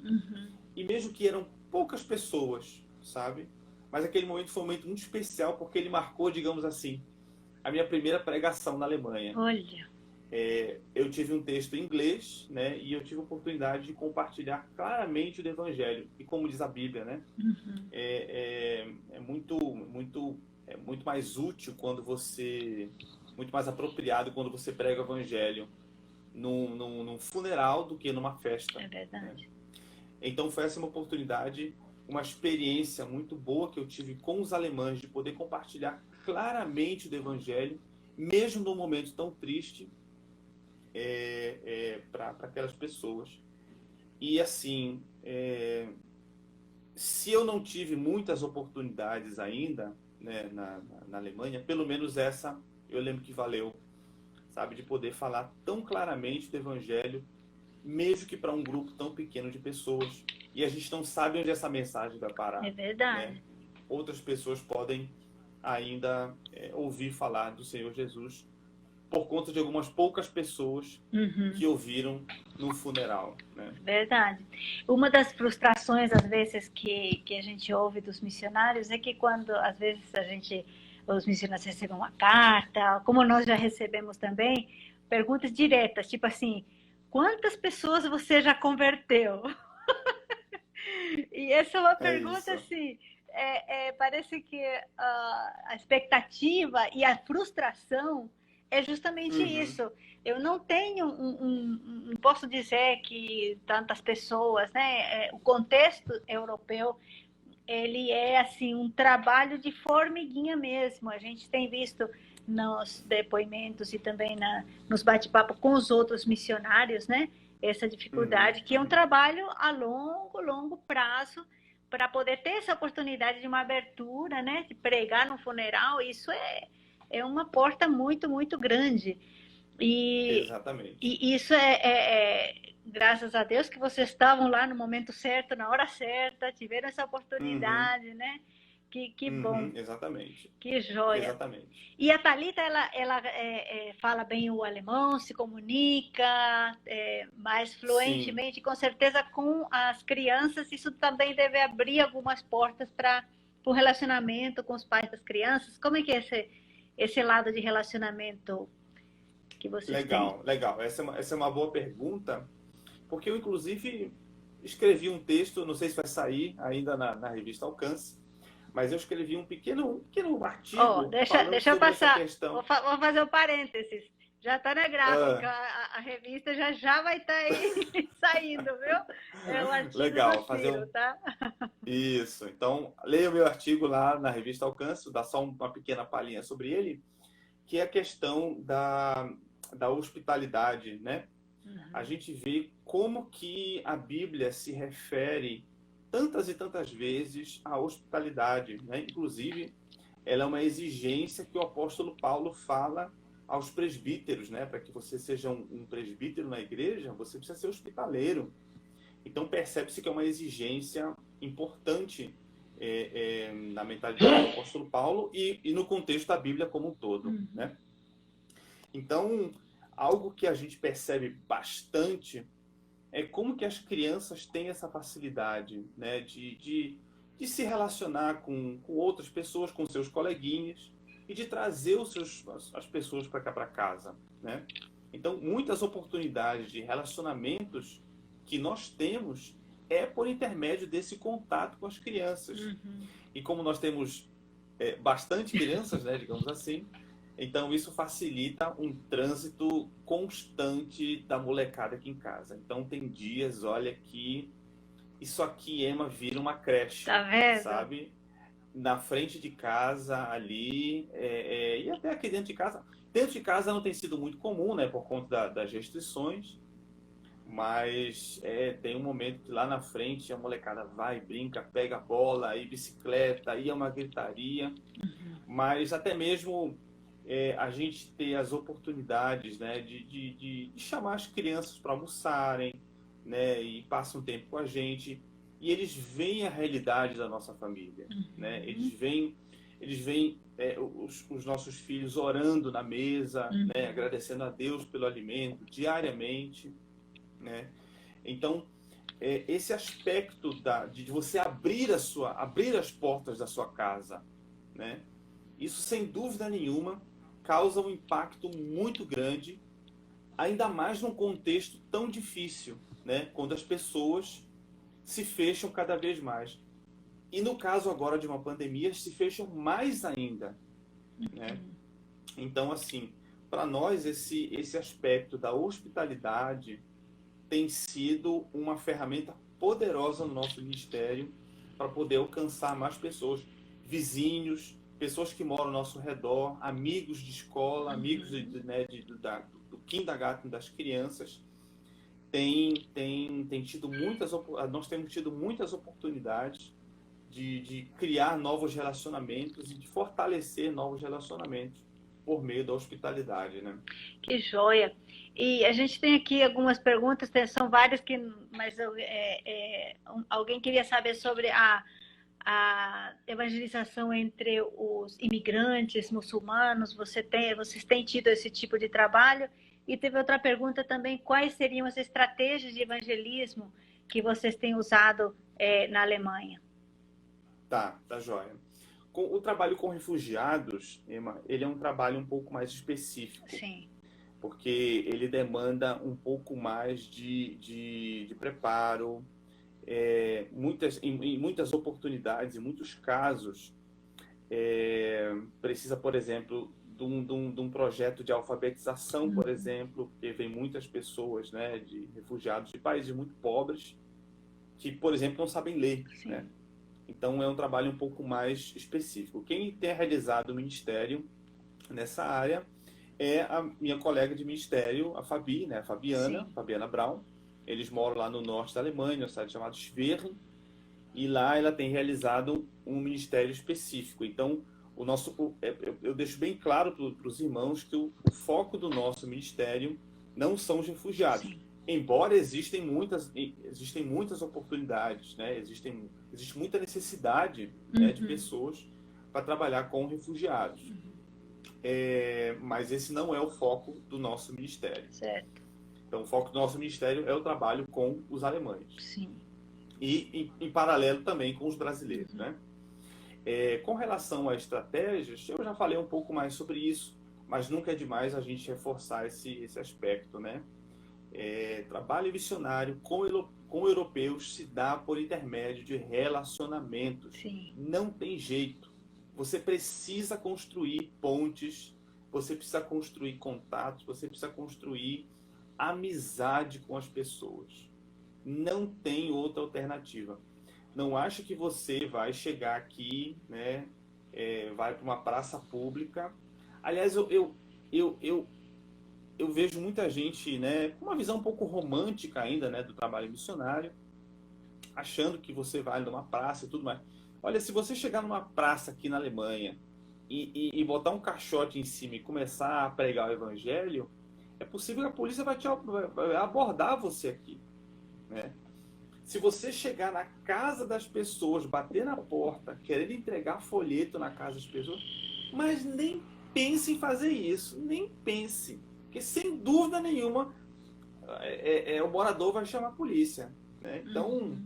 E mesmo que eram poucas pessoas, sabe? Mas aquele momento foi um momento muito especial, porque ele marcou, digamos assim, a minha primeira pregação na Alemanha. Olha. Eu tive um texto em inglês, né? E eu tive a oportunidade de compartilhar claramente o Evangelho. E como diz a Bíblia, né? É muito mais útil muito mais apropriado quando você prega o Evangelho num funeral do que numa festa. É verdade. Né? Então foi essa uma oportunidade, uma experiência muito boa que eu tive com os alemães de poder compartilhar claramente o Evangelho, mesmo num momento tão triste, para aquelas pessoas. E assim, se eu não tive muitas oportunidades ainda, né, na Alemanha, pelo menos essa eu lembro que valeu, sabe, de poder falar tão claramente do Evangelho, mesmo que para um grupo tão pequeno de pessoas. E a gente não sabe onde essa mensagem vai parar. É verdade. Né? Outras pessoas podem ainda ouvir falar do Senhor Jesus por conta de algumas poucas pessoas que ouviram no funeral. Né? Verdade. Uma das frustrações, às vezes, que a gente ouve dos missionários é que quando, às vezes, os missionários recebem uma carta, como nós já recebemos também, perguntas diretas, tipo assim, quantas pessoas você já converteu? E essa é uma pergunta, assim, parece que a expectativa e a frustração é justamente isso. Eu não tenho não posso dizer que tantas pessoas, né? O contexto europeu, ele é assim um trabalho de formiguinha mesmo. A gente tem visto nos depoimentos e também nos bate-papo com os outros missionários, né? Essa dificuldade, que é um trabalho a longo prazo para poder ter essa oportunidade de uma abertura, né? De pregar no funeral. Isso é uma porta muito grande. Exatamente. E isso graças a Deus que vocês estavam lá no momento certo, na hora certa, tiveram essa oportunidade, né? Que bom, exatamente. que joia. Exatamente. E a Thalita, ela fala bem o alemão, se comunica mais Sim, fluentemente, com certeza com as crianças, isso também deve abrir algumas portas para o relacionamento com os pais das crianças. Como é que é esse lado de relacionamento que vocês têm? legal, legal. Essa é uma boa pergunta, porque eu, inclusive, escrevi um texto, não sei se vai sair ainda na revista Alcance, mas eu escrevi um pequeno Ó, artigo deixa, falando deixa eu sobre essa passar, questão. vou fazer um parênteses. Já está na gráfica, Ah, a revista já vai estar aí saindo, viu? É o artigo do legal, fazer Ciro, um. tá? Isso. Então, leia o meu artigo lá na revista Alcance, dá só uma pequena palhinha sobre ele, que é a questão da hospitalidade, né? A Uhum. gente vê como que a Bíblia se refere tantas e tantas vezes à hospitalidade, né? Inclusive, ela é uma exigência que o apóstolo Paulo fala aos presbíteros, né? Para que você seja um presbítero na igreja, você precisa ser hospitaleiro. Então percebe-se que é uma exigência importante na mentalidade do apóstolo Paulo e no contexto da Bíblia como um todo, Uhum. né? Então, algo que a gente percebe bastante é como que as crianças têm essa facilidade, né, de se relacionar com outras pessoas, com seus coleguinhas, e de trazer as pessoas para cá para casa, né? Então, muitas oportunidades de relacionamentos que nós temos é por intermédio desse contato com as crianças. Uhum. E como nós temos bastante crianças, né, digamos assim, então isso facilita um trânsito constante da molecada aqui em casa. Então tem dias, olha, que isso aqui, Emma, vira uma creche, Tá vendo? sabe? Na frente de casa, ali, e até aqui dentro de casa. Dentro de casa não tem sido muito comum, né, por conta das restrições, mas tem um momento que lá na frente a molecada vai, brinca, pega a bola, aí bicicleta, aí é uma gritaria, mas até mesmo a gente ter as oportunidades, né, de chamar as crianças para almoçarem, né, e passam um tempo com a gente, e eles veem a realidade da nossa família, né, Uhum. eles veem os nossos filhos orando na mesa, né, Uhum. agradecendo a Deus pelo alimento diariamente, né. Então, esse aspecto de você abrir as portas da sua casa, né, isso, sem dúvida nenhuma, causa um impacto muito grande, ainda mais num contexto tão difícil, né? Quando as pessoas se fecham cada vez mais. E no caso agora de uma pandemia, se fecham mais ainda, né? Então, assim, para nós, esse aspecto da hospitalidade tem sido uma ferramenta poderosa no nosso ministério para poder alcançar mais pessoas, vizinhos, pessoas que moram ao nosso redor, amigos de escola, amigos né, do kindergarten das crianças. Tem tido nós temos tido muitas oportunidades de criar novos relacionamentos e de fortalecer novos relacionamentos por meio da hospitalidade, né? Que joia. E a gente tem aqui algumas perguntas, são várias que, mas alguém queria saber sobre a evangelização entre os imigrantes muçulmanos. Vocês têm tido esse tipo de trabalho? E teve outra pergunta também: quais seriam as estratégias de evangelismo que vocês têm usado na Alemanha? Tá joia. O trabalho com refugiados, Emma, ele é um trabalho um pouco mais específico, Sim. porque ele demanda um pouco mais de preparo, em muitas oportunidades, em muitos casos, precisa, por exemplo, de um projeto de alfabetização, por exemplo, porque vem muitas pessoas, né, de refugiados de países muito pobres, que, por exemplo, não sabem ler, Sim. né? Então é um trabalho um pouco mais específico. Quem tem realizado o ministério nessa área é a minha colega de ministério, a Fabi, né, a Sim. Fabiana Braun. Eles moram lá no norte da Alemanha, uma cidade chamada Schwerin, e lá ela tem realizado um ministério específico. Então, eu deixo bem claro para os irmãos que o foco do nosso ministério não são os refugiados. Sim. embora existem muitas oportunidades, né? Existe muita necessidade, né, de pessoas para trabalhar com refugiados. Mas esse não é o foco do nosso ministério. Certo. Então, o foco do nosso ministério é o trabalho com os alemães. Sim. E em paralelo também com os brasileiros, né? Com relação a estratégias, eu já falei um pouco mais sobre isso, mas nunca é demais a gente reforçar esse aspecto, né? Trabalho missionário com europeus se dá por intermédio de relacionamentos. Sim. Não tem jeito. Você precisa construir pontes, você precisa construir contatos, você precisa construir amizade com as pessoas. Não tem outra alternativa. Não acha que você vai chegar aqui, né? Vai para uma praça pública. Aliás, eu vejo muita gente, né, com uma visão um pouco romântica ainda, né, do trabalho missionário, achando que você vai numa praça e tudo mais. Olha, se você chegar numa praça aqui na Alemanha e botar um caixote em cima e começar a pregar o evangelho, é possível que a polícia vai abordar você aqui, né? Se você chegar na casa das pessoas, bater na porta, querer entregar folheto na casa das pessoas, mas nem pense em fazer isso, nem pense. Porque, sem dúvida nenhuma, o morador vai chamar a polícia, né? Então,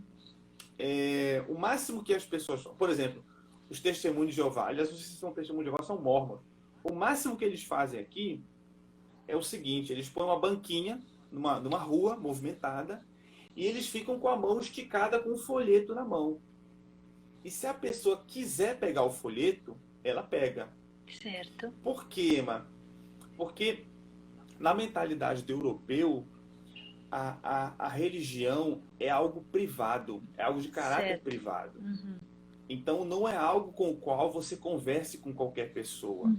o máximo que as pessoas... Por exemplo, os testemunhos de Jeová, aliás, os que são testemunhos de Jeová são mormons. O máximo que eles fazem aqui é o seguinte: eles põem uma banquinha numa rua movimentada e eles ficam com a mão esticada com um folheto na mão. E se a pessoa quiser pegar o folheto, ela pega. Certo. Por quê, Emma? Porque na mentalidade do europeu, a religião é algo privado, é algo de caráter privado. Então, não é algo com o qual você converse com qualquer pessoa.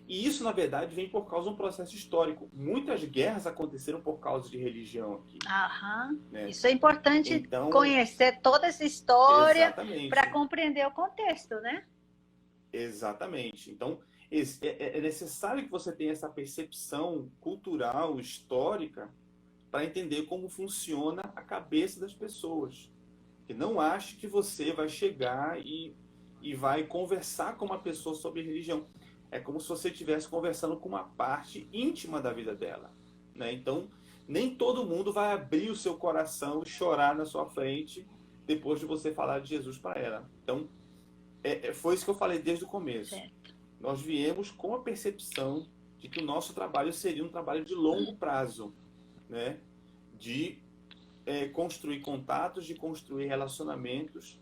E isso, na verdade, vem por causa de um processo histórico. Muitas guerras aconteceram por causa de religião aqui. Né? Isso é importante, então, conhecer toda essa história para compreender o contexto, né? Exatamente. Então, é necessário que você tenha essa percepção cultural, histórica, para entender como funciona a cabeça das pessoas. Que não ache que você vai chegar e vai conversar com uma pessoa sobre religião. É como se você estivesse conversando com uma parte íntima da vida dela, né? Então, nem todo mundo vai abrir o seu coração e chorar na sua frente depois de você falar de Jesus para ela. Então, foi isso que eu falei desde o começo. Certo. Nós viemos com a percepção de que o nosso trabalho seria um trabalho de longo prazo, né? De construir contatos, de construir relacionamentos.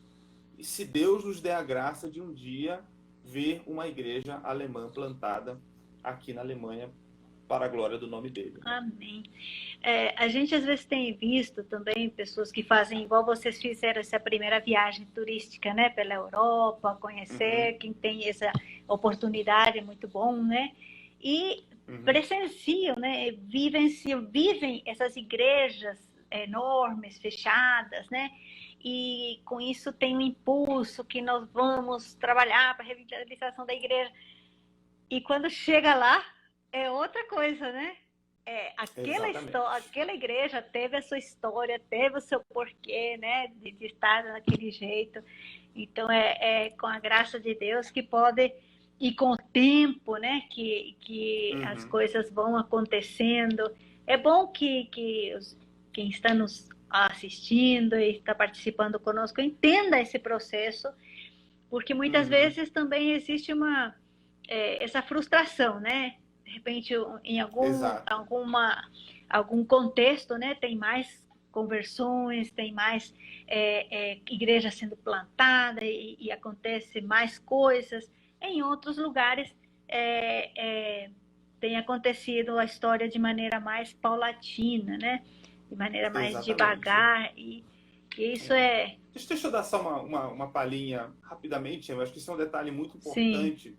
E se Deus nos der a graça de um dia ver uma igreja alemã plantada aqui na Alemanha para a glória do nome dele. Amém. A gente às vezes tem visto também pessoas que fazem igual vocês fizeram essa primeira viagem turística, né, pela Europa, conhecer, quem tem essa oportunidade é muito bom, né? E presenciam, né, vivem essas igrejas enormes, fechadas, né? E com isso tem um impulso que nós vamos trabalhar para a revitalização da igreja. E quando chega lá, é outra coisa, né? Aquela igreja teve a sua história, teve o seu porquê, né? De estar daquele jeito. Então, com a graça de Deus que pode, e com o tempo, né? Que as coisas vão acontecendo. É bom que quem está nos assistindo e está participando conosco entenda esse processo, porque muitas vezes também existe essa frustração, né? De repente, em algum contexto, né, tem mais conversões, tem mais igreja sendo plantada e acontece mais coisas. Em outros lugares tem acontecido a história de maneira mais paulatina, né? De maneira mais devagar, e isso Deixa eu dar só uma palhinha rapidamente, eu acho que isso é um detalhe muito importante. Sim.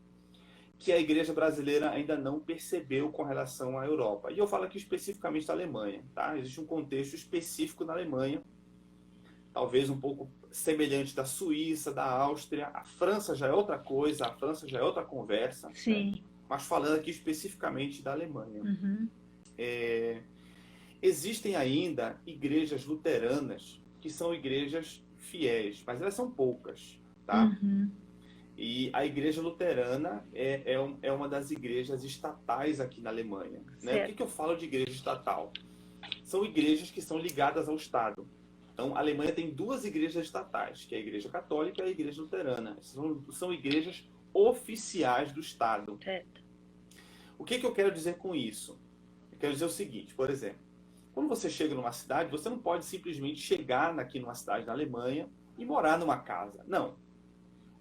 Que a igreja brasileira ainda não percebeu com relação à Europa. E eu falo aqui especificamente da Alemanha, tá? Existe um contexto específico na Alemanha, talvez um pouco semelhante da Suíça, da Áustria. A França já é outra coisa, a França já é outra conversa. Sim. Né? Mas falando aqui especificamente da Alemanha. Existem ainda igrejas luteranas que são igrejas fiéis, mas elas são poucas, tá? Uhum. E a igreja luterana é uma das igrejas estatais aqui na Alemanha, né? O que eu falo de igreja estatal? São igrejas que são ligadas ao Estado. Então, a Alemanha tem duas igrejas estatais, que é a Igreja Católica e a Igreja Luterana. São igrejas oficiais do Estado. Certo. O que eu quero dizer com isso? Eu quero dizer o seguinte, por exemplo, quando você chega numa cidade, você não pode simplesmente chegar aqui numa cidade na Alemanha e morar numa casa. Não.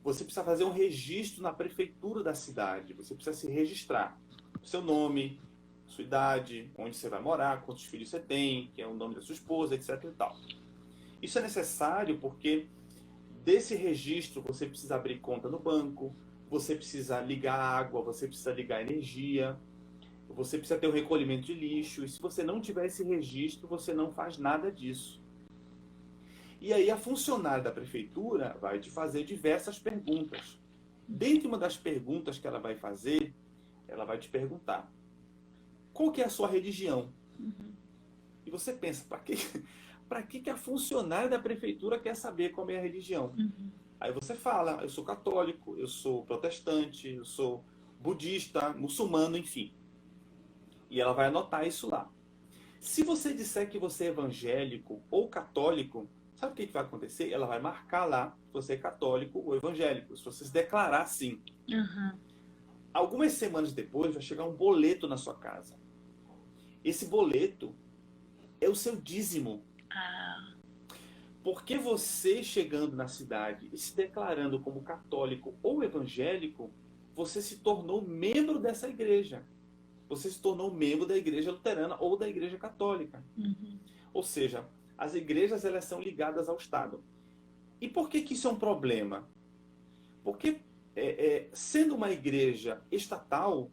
Você precisa fazer um registro na prefeitura da cidade. Você precisa se registrar. O seu nome, sua idade, onde você vai morar, quantos filhos você tem, que é o nome da sua esposa, etc. e tal. Isso é necessário porque desse registro você precisa abrir conta no banco, você precisa ligar água, você precisa ligar energia, você precisa ter o recolhimento de lixo. E se você não tiver esse registro, você não faz nada disso. E aí a funcionária da prefeitura vai te fazer diversas perguntas. Dentre uma das perguntas que ela vai fazer, ela vai te perguntar: qual que é a sua religião? Uhum. E você pensa, para que a funcionária da prefeitura quer saber qual é a religião? Uhum. Aí você fala: eu sou católico, eu sou protestante, eu sou budista, muçulmano, enfim. E ela vai anotar isso lá. Se você disser que você é evangélico ou católico, sabe o que vai acontecer? Ela vai marcar lá se você é católico ou evangélico, se você se declarar assim. Uhum. Algumas semanas depois vai chegar um boleto na sua casa. Esse boleto é o seu dízimo. Ah. Porque você chegando na cidade e se declarando como católico ou evangélico, você se tornou membro dessa igreja. Você se tornou membro da igreja luterana ou da igreja católica. Uhum. Ou seja, as igrejas elas são ligadas ao Estado. E por que isso é um problema? Porque, sendo uma igreja estatal,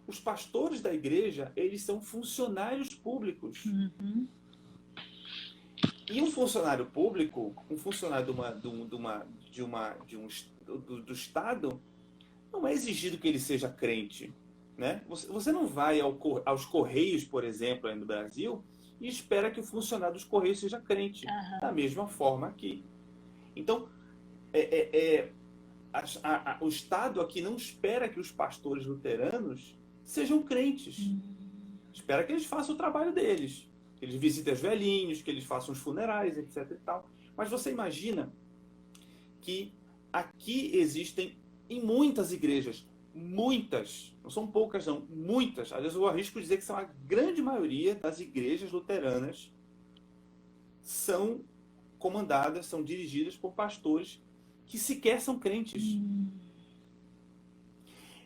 os pastores da igreja eles são funcionários públicos. Uhum. E um funcionário público, um funcionário do Estado, não é exigido que ele seja crente. Né? Você não vai aos Correios, por exemplo, aí no Brasil, e espera que o funcionário dos Correios seja crente. Uhum. Da mesma forma aqui. Então, o Estado aqui não espera que os pastores luteranos sejam crentes. Espera que eles façam o trabalho deles. Que eles visitem os velhinhos, que eles façam os funerais, etc. e tal. Mas você imagina que aqui existem, em muitas igrejas, muitas, não são poucas não, muitas, às vezes eu arrisco dizer que são a grande maioria das igrejas luteranas são comandadas, são dirigidas por pastores que sequer são crentes.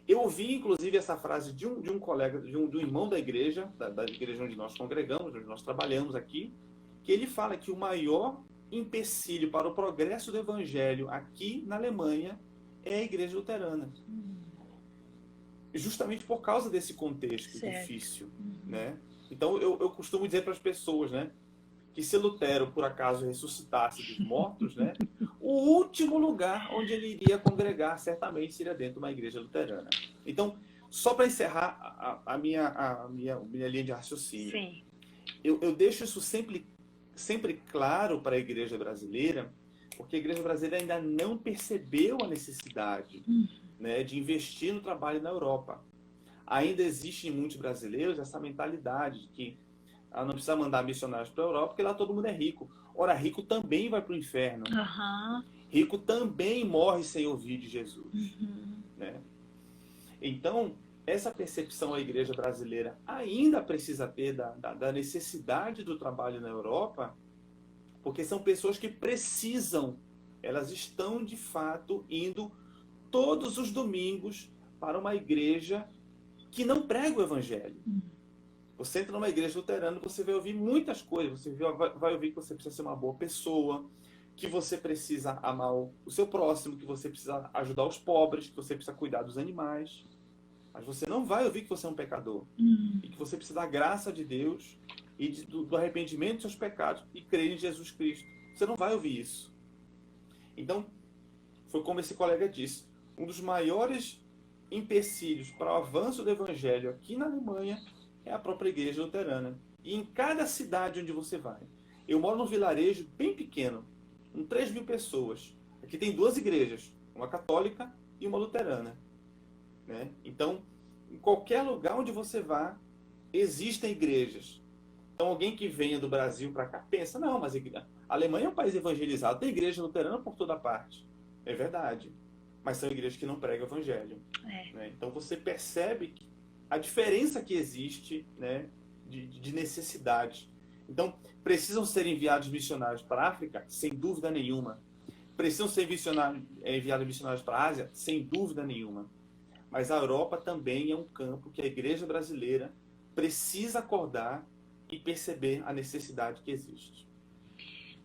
Eu ouvi, inclusive, essa frase de um colega, de um irmão da igreja onde nós congregamos, onde nós trabalhamos aqui, que ele fala que o maior empecilho para o progresso do evangelho aqui na Alemanha é a igreja luterana. Justamente por causa desse contexto difícil, né? Então, eu costumo dizer para as pessoas, né, que se Lutero, por acaso, ressuscitasse dos mortos, né, o último lugar onde ele iria congregar certamente seria dentro de uma igreja luterana. Então, só para encerrar a minha linha de raciocínio, Sim. Eu deixo isso sempre claro para a igreja brasileira, porque a igreja brasileira ainda não percebeu a necessidade né, de investir no trabalho na Europa. Ainda existe em muitos brasileiros essa mentalidade de que não precisa mandar missionários para a Europa, porque lá todo mundo é rico. Ora, rico também vai para o inferno. Uhum. Rico também morre sem ouvir de Jesus. Né? Então, essa percepção a igreja brasileira ainda precisa ter da necessidade do trabalho na Europa, porque são pessoas que precisam, elas estão de fato indo todos os domingos para uma igreja que não prega o evangelho. Você entra numa igreja luterana, você vai ouvir muitas coisas. Você vai ouvir que você precisa ser uma boa pessoa, que você precisa amar o seu próximo, que você precisa ajudar os pobres, que você precisa cuidar dos animais. Mas você não vai ouvir que você é um pecador. E que você precisa da graça de Deus e do arrependimento dos seus pecados e crer em Jesus Cristo. Você não vai ouvir isso. Então, foi como esse colega disse, um dos maiores empecilhos para o avanço do evangelho aqui na Alemanha é a própria igreja luterana. E em cada cidade onde você vai. Eu moro num vilarejo bem pequeno, com 3 mil pessoas. Aqui tem 2 igrejas, uma católica e uma luterana. Né? Então, em qualquer lugar onde você vá, existem igrejas. Então, alguém que venha do Brasil para cá pensa, não, mas a Alemanha é um país evangelizado, tem igreja luterana por toda parte. É verdade. Mas são igrejas que não pregam evangelho. Né? Então, você percebe a diferença que existe, né, de necessidade. Então, precisam ser enviados missionários para a África? Sem dúvida nenhuma. Precisam ser enviados missionários para a Ásia? Sem dúvida nenhuma. Mas a Europa também é um campo que a igreja brasileira precisa acordar e perceber a necessidade que existe.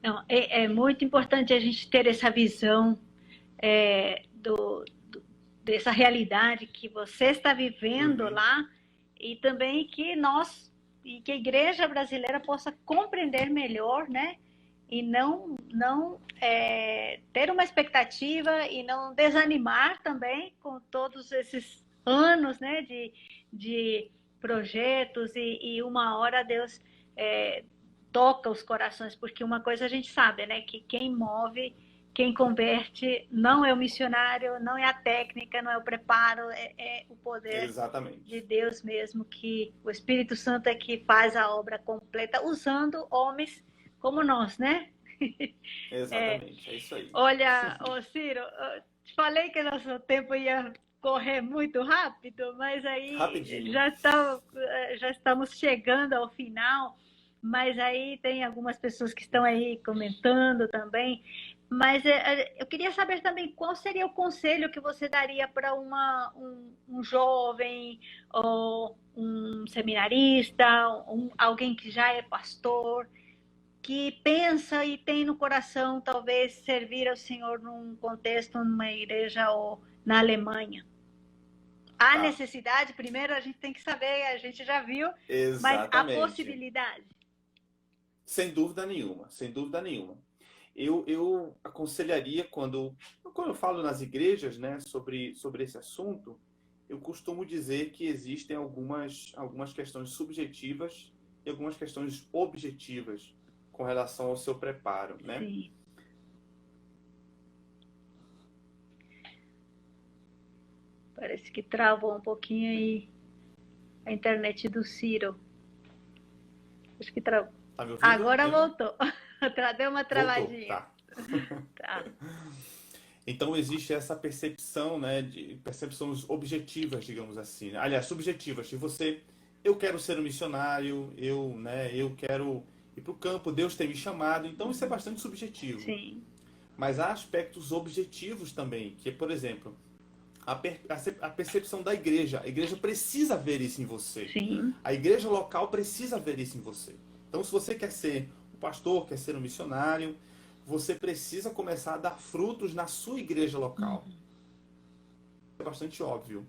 Não, é muito importante a gente ter essa visão dessa realidade que você está vivendo lá, e também que que a igreja brasileira possa compreender melhor, né? E não ter uma expectativa e não desanimar também com todos esses anos, né, de projetos, e uma hora Deus toca os corações, porque uma coisa a gente sabe, né, que quem move, quem converte não é o missionário, não é a técnica, não é o preparo, é o poder Exatamente. de Deus mesmo, que o Espírito Santo é que faz a obra completa, usando homens como nós, né? Exatamente, é isso aí. Olha, Ciro, eu te falei que nosso tempo ia correr muito rápido, mas aí Rapidinho. já estamos chegando ao final, mas aí tem algumas pessoas que estão aí comentando também. Mas eu queria saber também qual seria o conselho que você daria para um jovem, ou um seminarista, alguém que já é pastor, que pensa e tem no coração talvez servir ao Senhor num contexto, numa igreja ou na Alemanha. A necessidade, primeiro a gente tem que saber, a gente já viu, Exatamente. mas a possibilidade. Sem dúvida nenhuma, sem dúvida nenhuma. Eu aconselharia, quando eu falo nas igrejas, né, sobre esse assunto, eu costumo dizer que existem algumas questões subjetivas e algumas questões objetivas com relação ao seu preparo, né? Sim. Parece que travou um pouquinho aí a internet do Ciro. Acho que travou. Tá me ouvindo? Agora voltou. Deu uma travadinha. Voltou, Tá. Então existe essa percepção, né, de percepções objetivas, digamos assim. Aliás, subjetivas. Se eu quero ser um missionário, eu quero ir para o campo, Deus tem me chamado. Então isso é bastante subjetivo. Sim. Mas há aspectos objetivos também, que, por exemplo, a percepção da igreja. A igreja precisa ver isso em você. Sim. A igreja local precisa ver isso em você. Então, se você quer ser um pastor, quer ser um missionário, você precisa começar a dar frutos na sua igreja local. É bastante óbvio.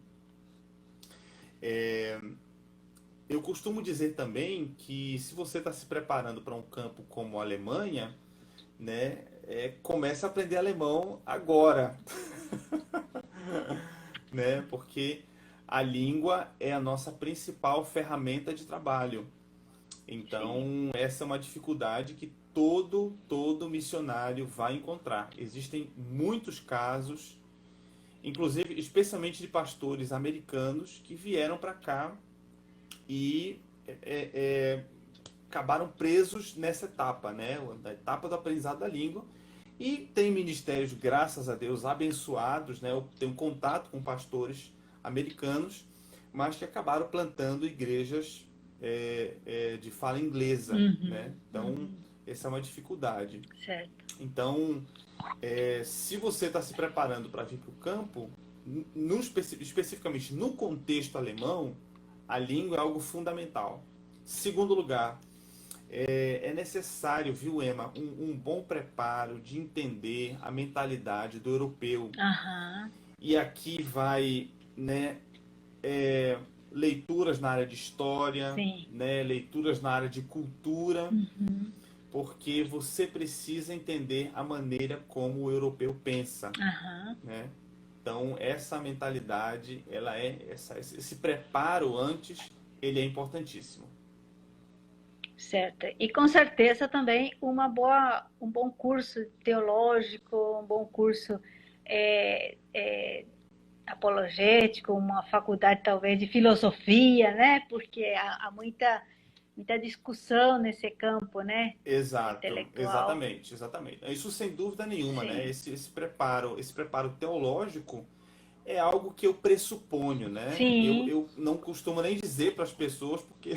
Eu costumo dizer também que, se você está se preparando para um campo como a Alemanha, né, comece a aprender alemão agora. Né? Porque a língua é a nossa principal ferramenta de trabalho. Então, essa é uma dificuldade que todo missionário vai encontrar. Existem muitos casos, inclusive, especialmente de pastores americanos que vieram para cá e acabaram presos nessa etapa, né? Na etapa do aprendizado da língua. E tem ministérios, graças a Deus, abençoados, né? Eu tenho contato com pastores americanos, mas que acabaram plantando igrejas de fala inglesa, né? Então, essa é uma dificuldade. Certo. Então, se você está se preparando para vir para o campo, especificamente no contexto alemão, a língua é algo fundamental. Segundo lugar, é necessário, viu, Emma, um bom preparo de entender a mentalidade do europeu. E aqui vai, né, leituras na área de história, né, leituras na área de cultura, porque você precisa entender a maneira como o europeu pensa. Né? Então, essa mentalidade, esse preparo antes, ele é importantíssimo. Certo. E com certeza também um bom curso teológico, um bom curso é, é, apologético, uma faculdade talvez de filosofia, né? Porque há muita discussão nesse campo, né? Exato, Intelectual. exatamente. Isso sem dúvida nenhuma, né? Sim. Esse preparo teológico é algo que eu pressuponho, né? Sim, Eu não costumo nem dizer para as pessoas, porque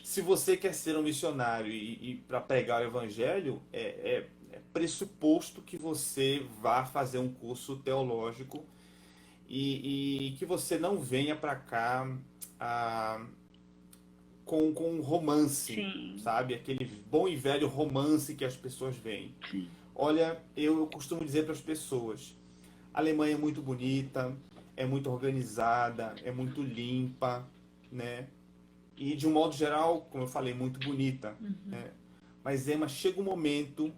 se você quer ser um missionário e para pregar o evangelho, é pressuposto que você vá fazer um curso teológico e que você não venha para cá ah, com um romance, sim, sabe? Aquele bom e velho romance que as pessoas veem. sim. Olha, eu costumo dizer para as pessoas, a Alemanha é muito bonita, é muito organizada, é muito limpa, né? E de um modo geral, como eu falei, muito bonita, Uhum. né? Mas Emma, chega um momento,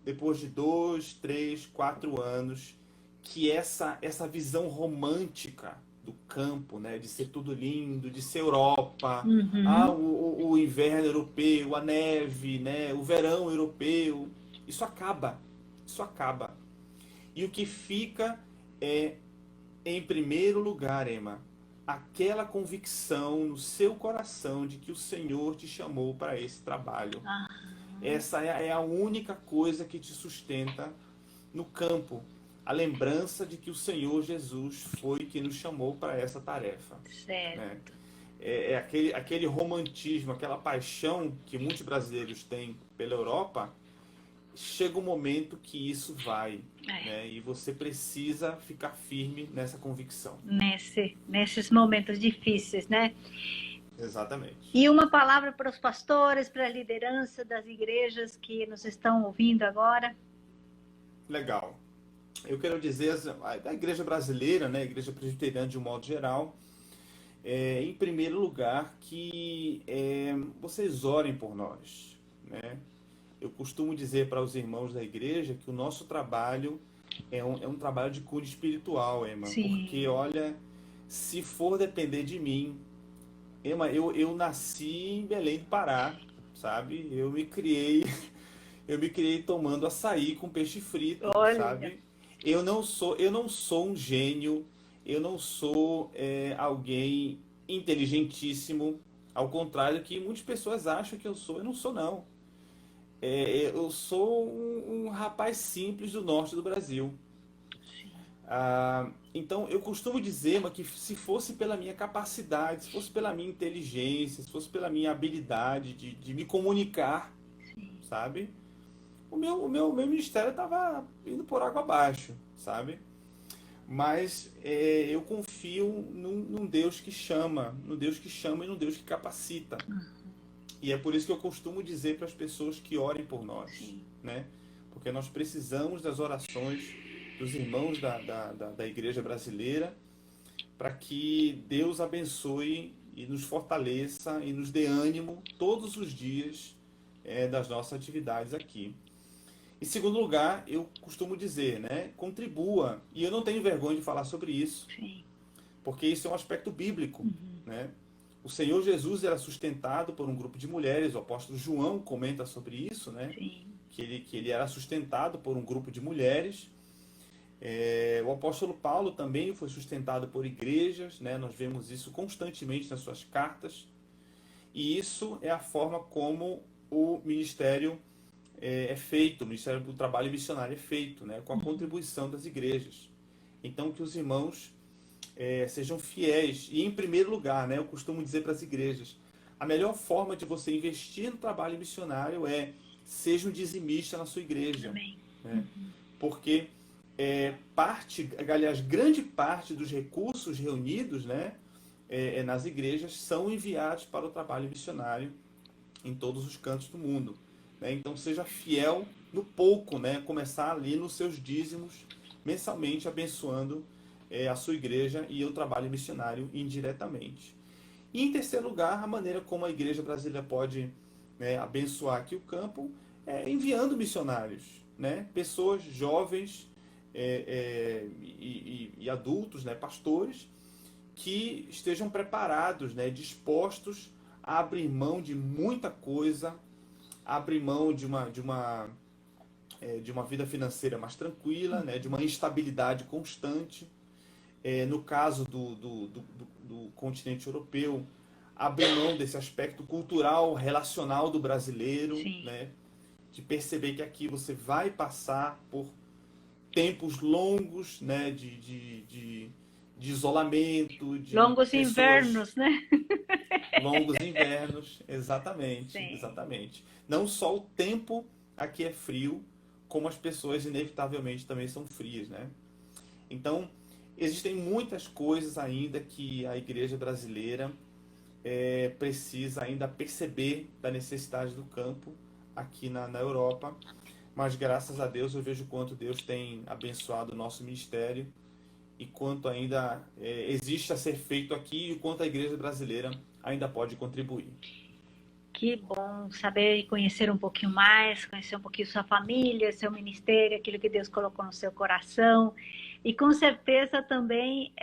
depois de 2, 3, 4 anos, que essa visão romântica do campo, né? De ser tudo lindo, de ser Europa, Uhum. o inverno europeu, a neve, né? O verão europeu, isso acaba, isso acaba. E o que fica é, em primeiro lugar, Emma, aquela convicção no seu coração de que o Senhor te chamou para esse trabalho. Ah, Essa é a única coisa que te sustenta no campo. A lembrança de que o Senhor Jesus foi quem nos chamou para essa tarefa. Né? certo. É aquele romantismo, aquela paixão que muitos brasileiros têm pela Europa, chega um momento que isso vai, É. né? E você precisa ficar firme nessa convicção. Nesses momentos difíceis, né? Exatamente. E uma palavra para os pastores, para a liderança das igrejas que nos estão ouvindo agora. Legal. Eu quero dizer, a igreja brasileira, né, a igreja presbiteriana de um modo geral, em primeiro lugar, que vocês orem por nós, né? Eu costumo dizer para os irmãos da igreja que o nosso trabalho é um trabalho de cura espiritual, Emma, porque, Sim, olha, se for depender de mim, Emma, eu nasci em Belém do Pará, sabe? Eu me criei tomando açaí com peixe frito, olha, sabe? Eu não sou um gênio, eu não sou alguém inteligentíssimo, ao contrário do que muitas pessoas acham que eu não sou não. Eu sou um rapaz simples do norte do Brasil. sim, Então eu costumo dizer, mas que se fosse pela minha capacidade, se fosse pela minha inteligência, se fosse pela minha habilidade de me comunicar, sim. sabe? O meu ministério estava indo por água abaixo, sabe? Mas eu confio num Deus que chama, no Deus que chama e no Deus que capacita. E é por isso que eu costumo dizer para as pessoas que orem por nós, Sim. né? Porque nós precisamos das orações dos irmãos da igreja brasileira para que Deus abençoe e nos fortaleça e nos dê ânimo todos os dias das nossas atividades aqui. Em segundo lugar, eu costumo dizer, né? Contribua. E eu não tenho vergonha de falar sobre isso, Sim. porque isso é um aspecto bíblico, Uhum. né? O Senhor Jesus era sustentado por um grupo de mulheres, o apóstolo João comenta sobre isso, né? Sim. Que ele era sustentado por um grupo de mulheres. O apóstolo Paulo também foi sustentado por igrejas, né? Nós vemos isso constantemente nas suas cartas. E isso é a forma como o ministério é feito, o Ministério do Trabalho Missionário é feito, né? Com a Uhum. contribuição das igrejas. Então, que os irmãos sejam fiéis. E, em primeiro lugar, né, eu costumo dizer para as igrejas, a melhor forma de você investir no trabalho missionário é seja um dizimista na sua igreja. Amém. Né? Porque aliás, grande parte dos recursos reunidos, né, nas igrejas são enviados para o trabalho missionário em todos os cantos do mundo. Né? Então seja fiel no pouco, né? Começar ali nos seus dízimos, mensalmente abençoando a sua igreja e o trabalho missionário indiretamente. E em terceiro lugar, a maneira como a igreja brasileira pode abençoar aqui o campo é enviando missionários, né? Pessoas jovens e adultos, né? Pastores, que estejam preparados, né? Dispostos a abrir mão de muita coisa abre mão de uma vida financeira mais tranquila, né, de uma instabilidade constante. No caso do continente europeu, abre mão desse aspecto cultural, relacional do brasileiro, Sim. né, de perceber que aqui você vai passar por tempos longos, né, de isolamento, de Longos pessoas. invernos, né? Longos invernos, exatamente, Sim. exatamente. Não só o tempo aqui é frio, como as pessoas inevitavelmente também são frias, né? Então, existem muitas coisas ainda que a igreja brasileira precisa ainda perceber da necessidade do campo aqui na Europa, mas graças a Deus eu vejo quanto Deus tem abençoado o nosso ministério e quanto ainda existe a ser feito aqui e o quanto a igreja brasileira ainda pode contribuir. Que bom saber e conhecer um pouquinho mais, conhecer um pouquinho sua família, seu ministério, aquilo que Deus colocou no seu coração. E com certeza também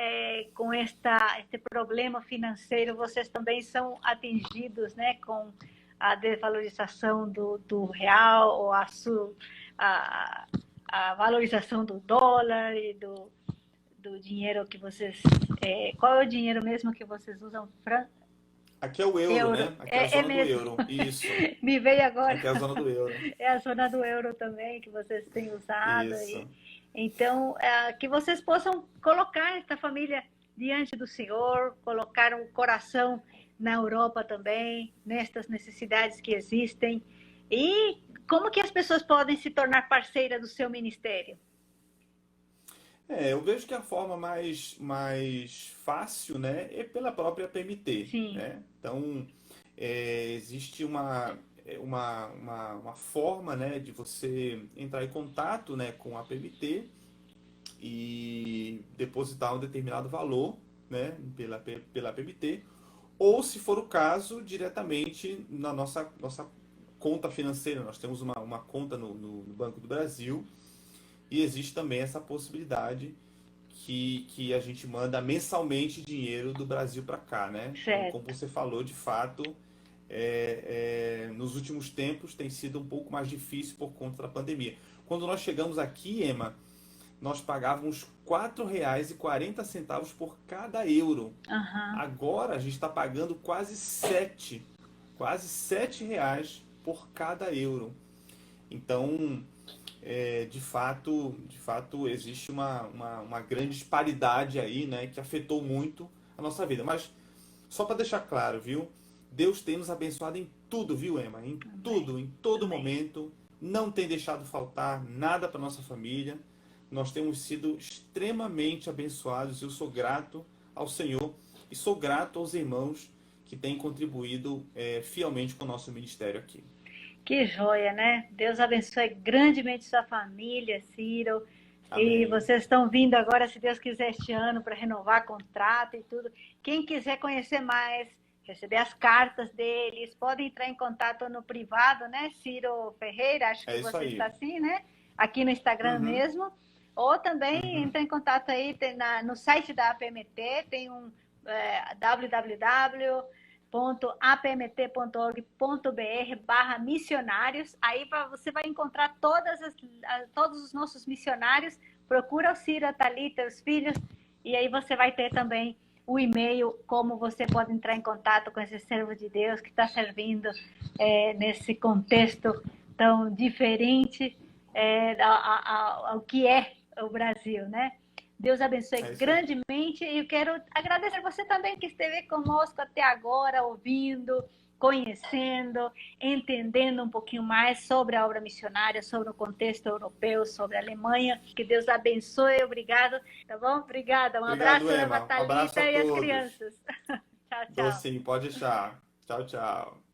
com este problema financeiro, vocês também são atingidos, né, com a desvalorização do real ou a, a valorização do dólar e do dinheiro que vocês. Qual é o dinheiro mesmo que vocês usam? Aqui é o euro, Euro. né? Aqui é a É zona do mesmo. euro. Isso. Me veio agora. Aqui é a zona do euro. É a zona do euro também que vocês têm usado. Isso. Então, que vocês possam colocar esta família diante do Senhor, colocar um coração na Europa também, nestas necessidades que existem. E como que as pessoas podem se tornar parceira do seu ministério? Eu vejo que a forma mais fácil, né, é pela própria PMT, Sim. né? Então, existe uma forma, né, de você entrar em contato, né, com a PMT e depositar um determinado valor, né, pela PMT, ou, se for o caso, diretamente na nossa conta financeira. Nós temos uma conta no Banco do Brasil e existe também essa possibilidade que a gente manda mensalmente dinheiro do Brasil para cá, né? Então, como Certo. você falou, de fato, nos últimos tempos tem sido um pouco mais difícil por conta da pandemia. Quando nós chegamos aqui, Emma, nós pagávamos R$ 4,40 por cada euro. Aham. Agora a gente está pagando quase R$ 7 por cada euro. Então, de fato existe uma grande disparidade aí, né, que afetou muito a nossa vida. Mas só para deixar claro, viu? Deus tem nos abençoado em tudo, viu, Emma? Em Amém. tudo, em todo Amém. momento. Não tem deixado faltar nada para nossa família. Nós temos sido extremamente abençoados. Eu sou grato ao Senhor e sou grato aos irmãos que têm contribuído fielmente com o nosso ministério aqui. Que joia, né? Deus abençoe grandemente sua família, Ciro. E Amém. vocês estão vindo agora, se Deus quiser, este ano para renovar contrato e tudo. Quem quiser conhecer mais, receber as cartas deles, podem entrar em contato no privado, né? Ciro Ferreira, acho que É isso você está aí. assim, né? Aqui no Instagram Uhum, mesmo. Ou também uhum. entra em contato aí no site da APMT, tem um www.apmt.org.br/missionários. Aí você vai encontrar todos os nossos missionários. Procura o Ciro, a Thalita, os filhos, e aí você vai ter também o e-mail, como você pode entrar em contato com esse servo de Deus que está servindo nesse contexto tão diferente ao que é o Brasil, né? Deus abençoe É isso aí. grandemente e eu quero agradecer você também que esteve conosco até agora, ouvindo, conhecendo, entendendo um pouquinho mais sobre a obra missionária, sobre o contexto europeu, sobre a Alemanha. Que Deus abençoe, obrigado, tá bom? Obrigada, um abraço Obrigado, para a Emma. Um abraço Thalita a e as todos. crianças. Tchau, Dou tchau. sim, pode deixar. Tchau, tchau.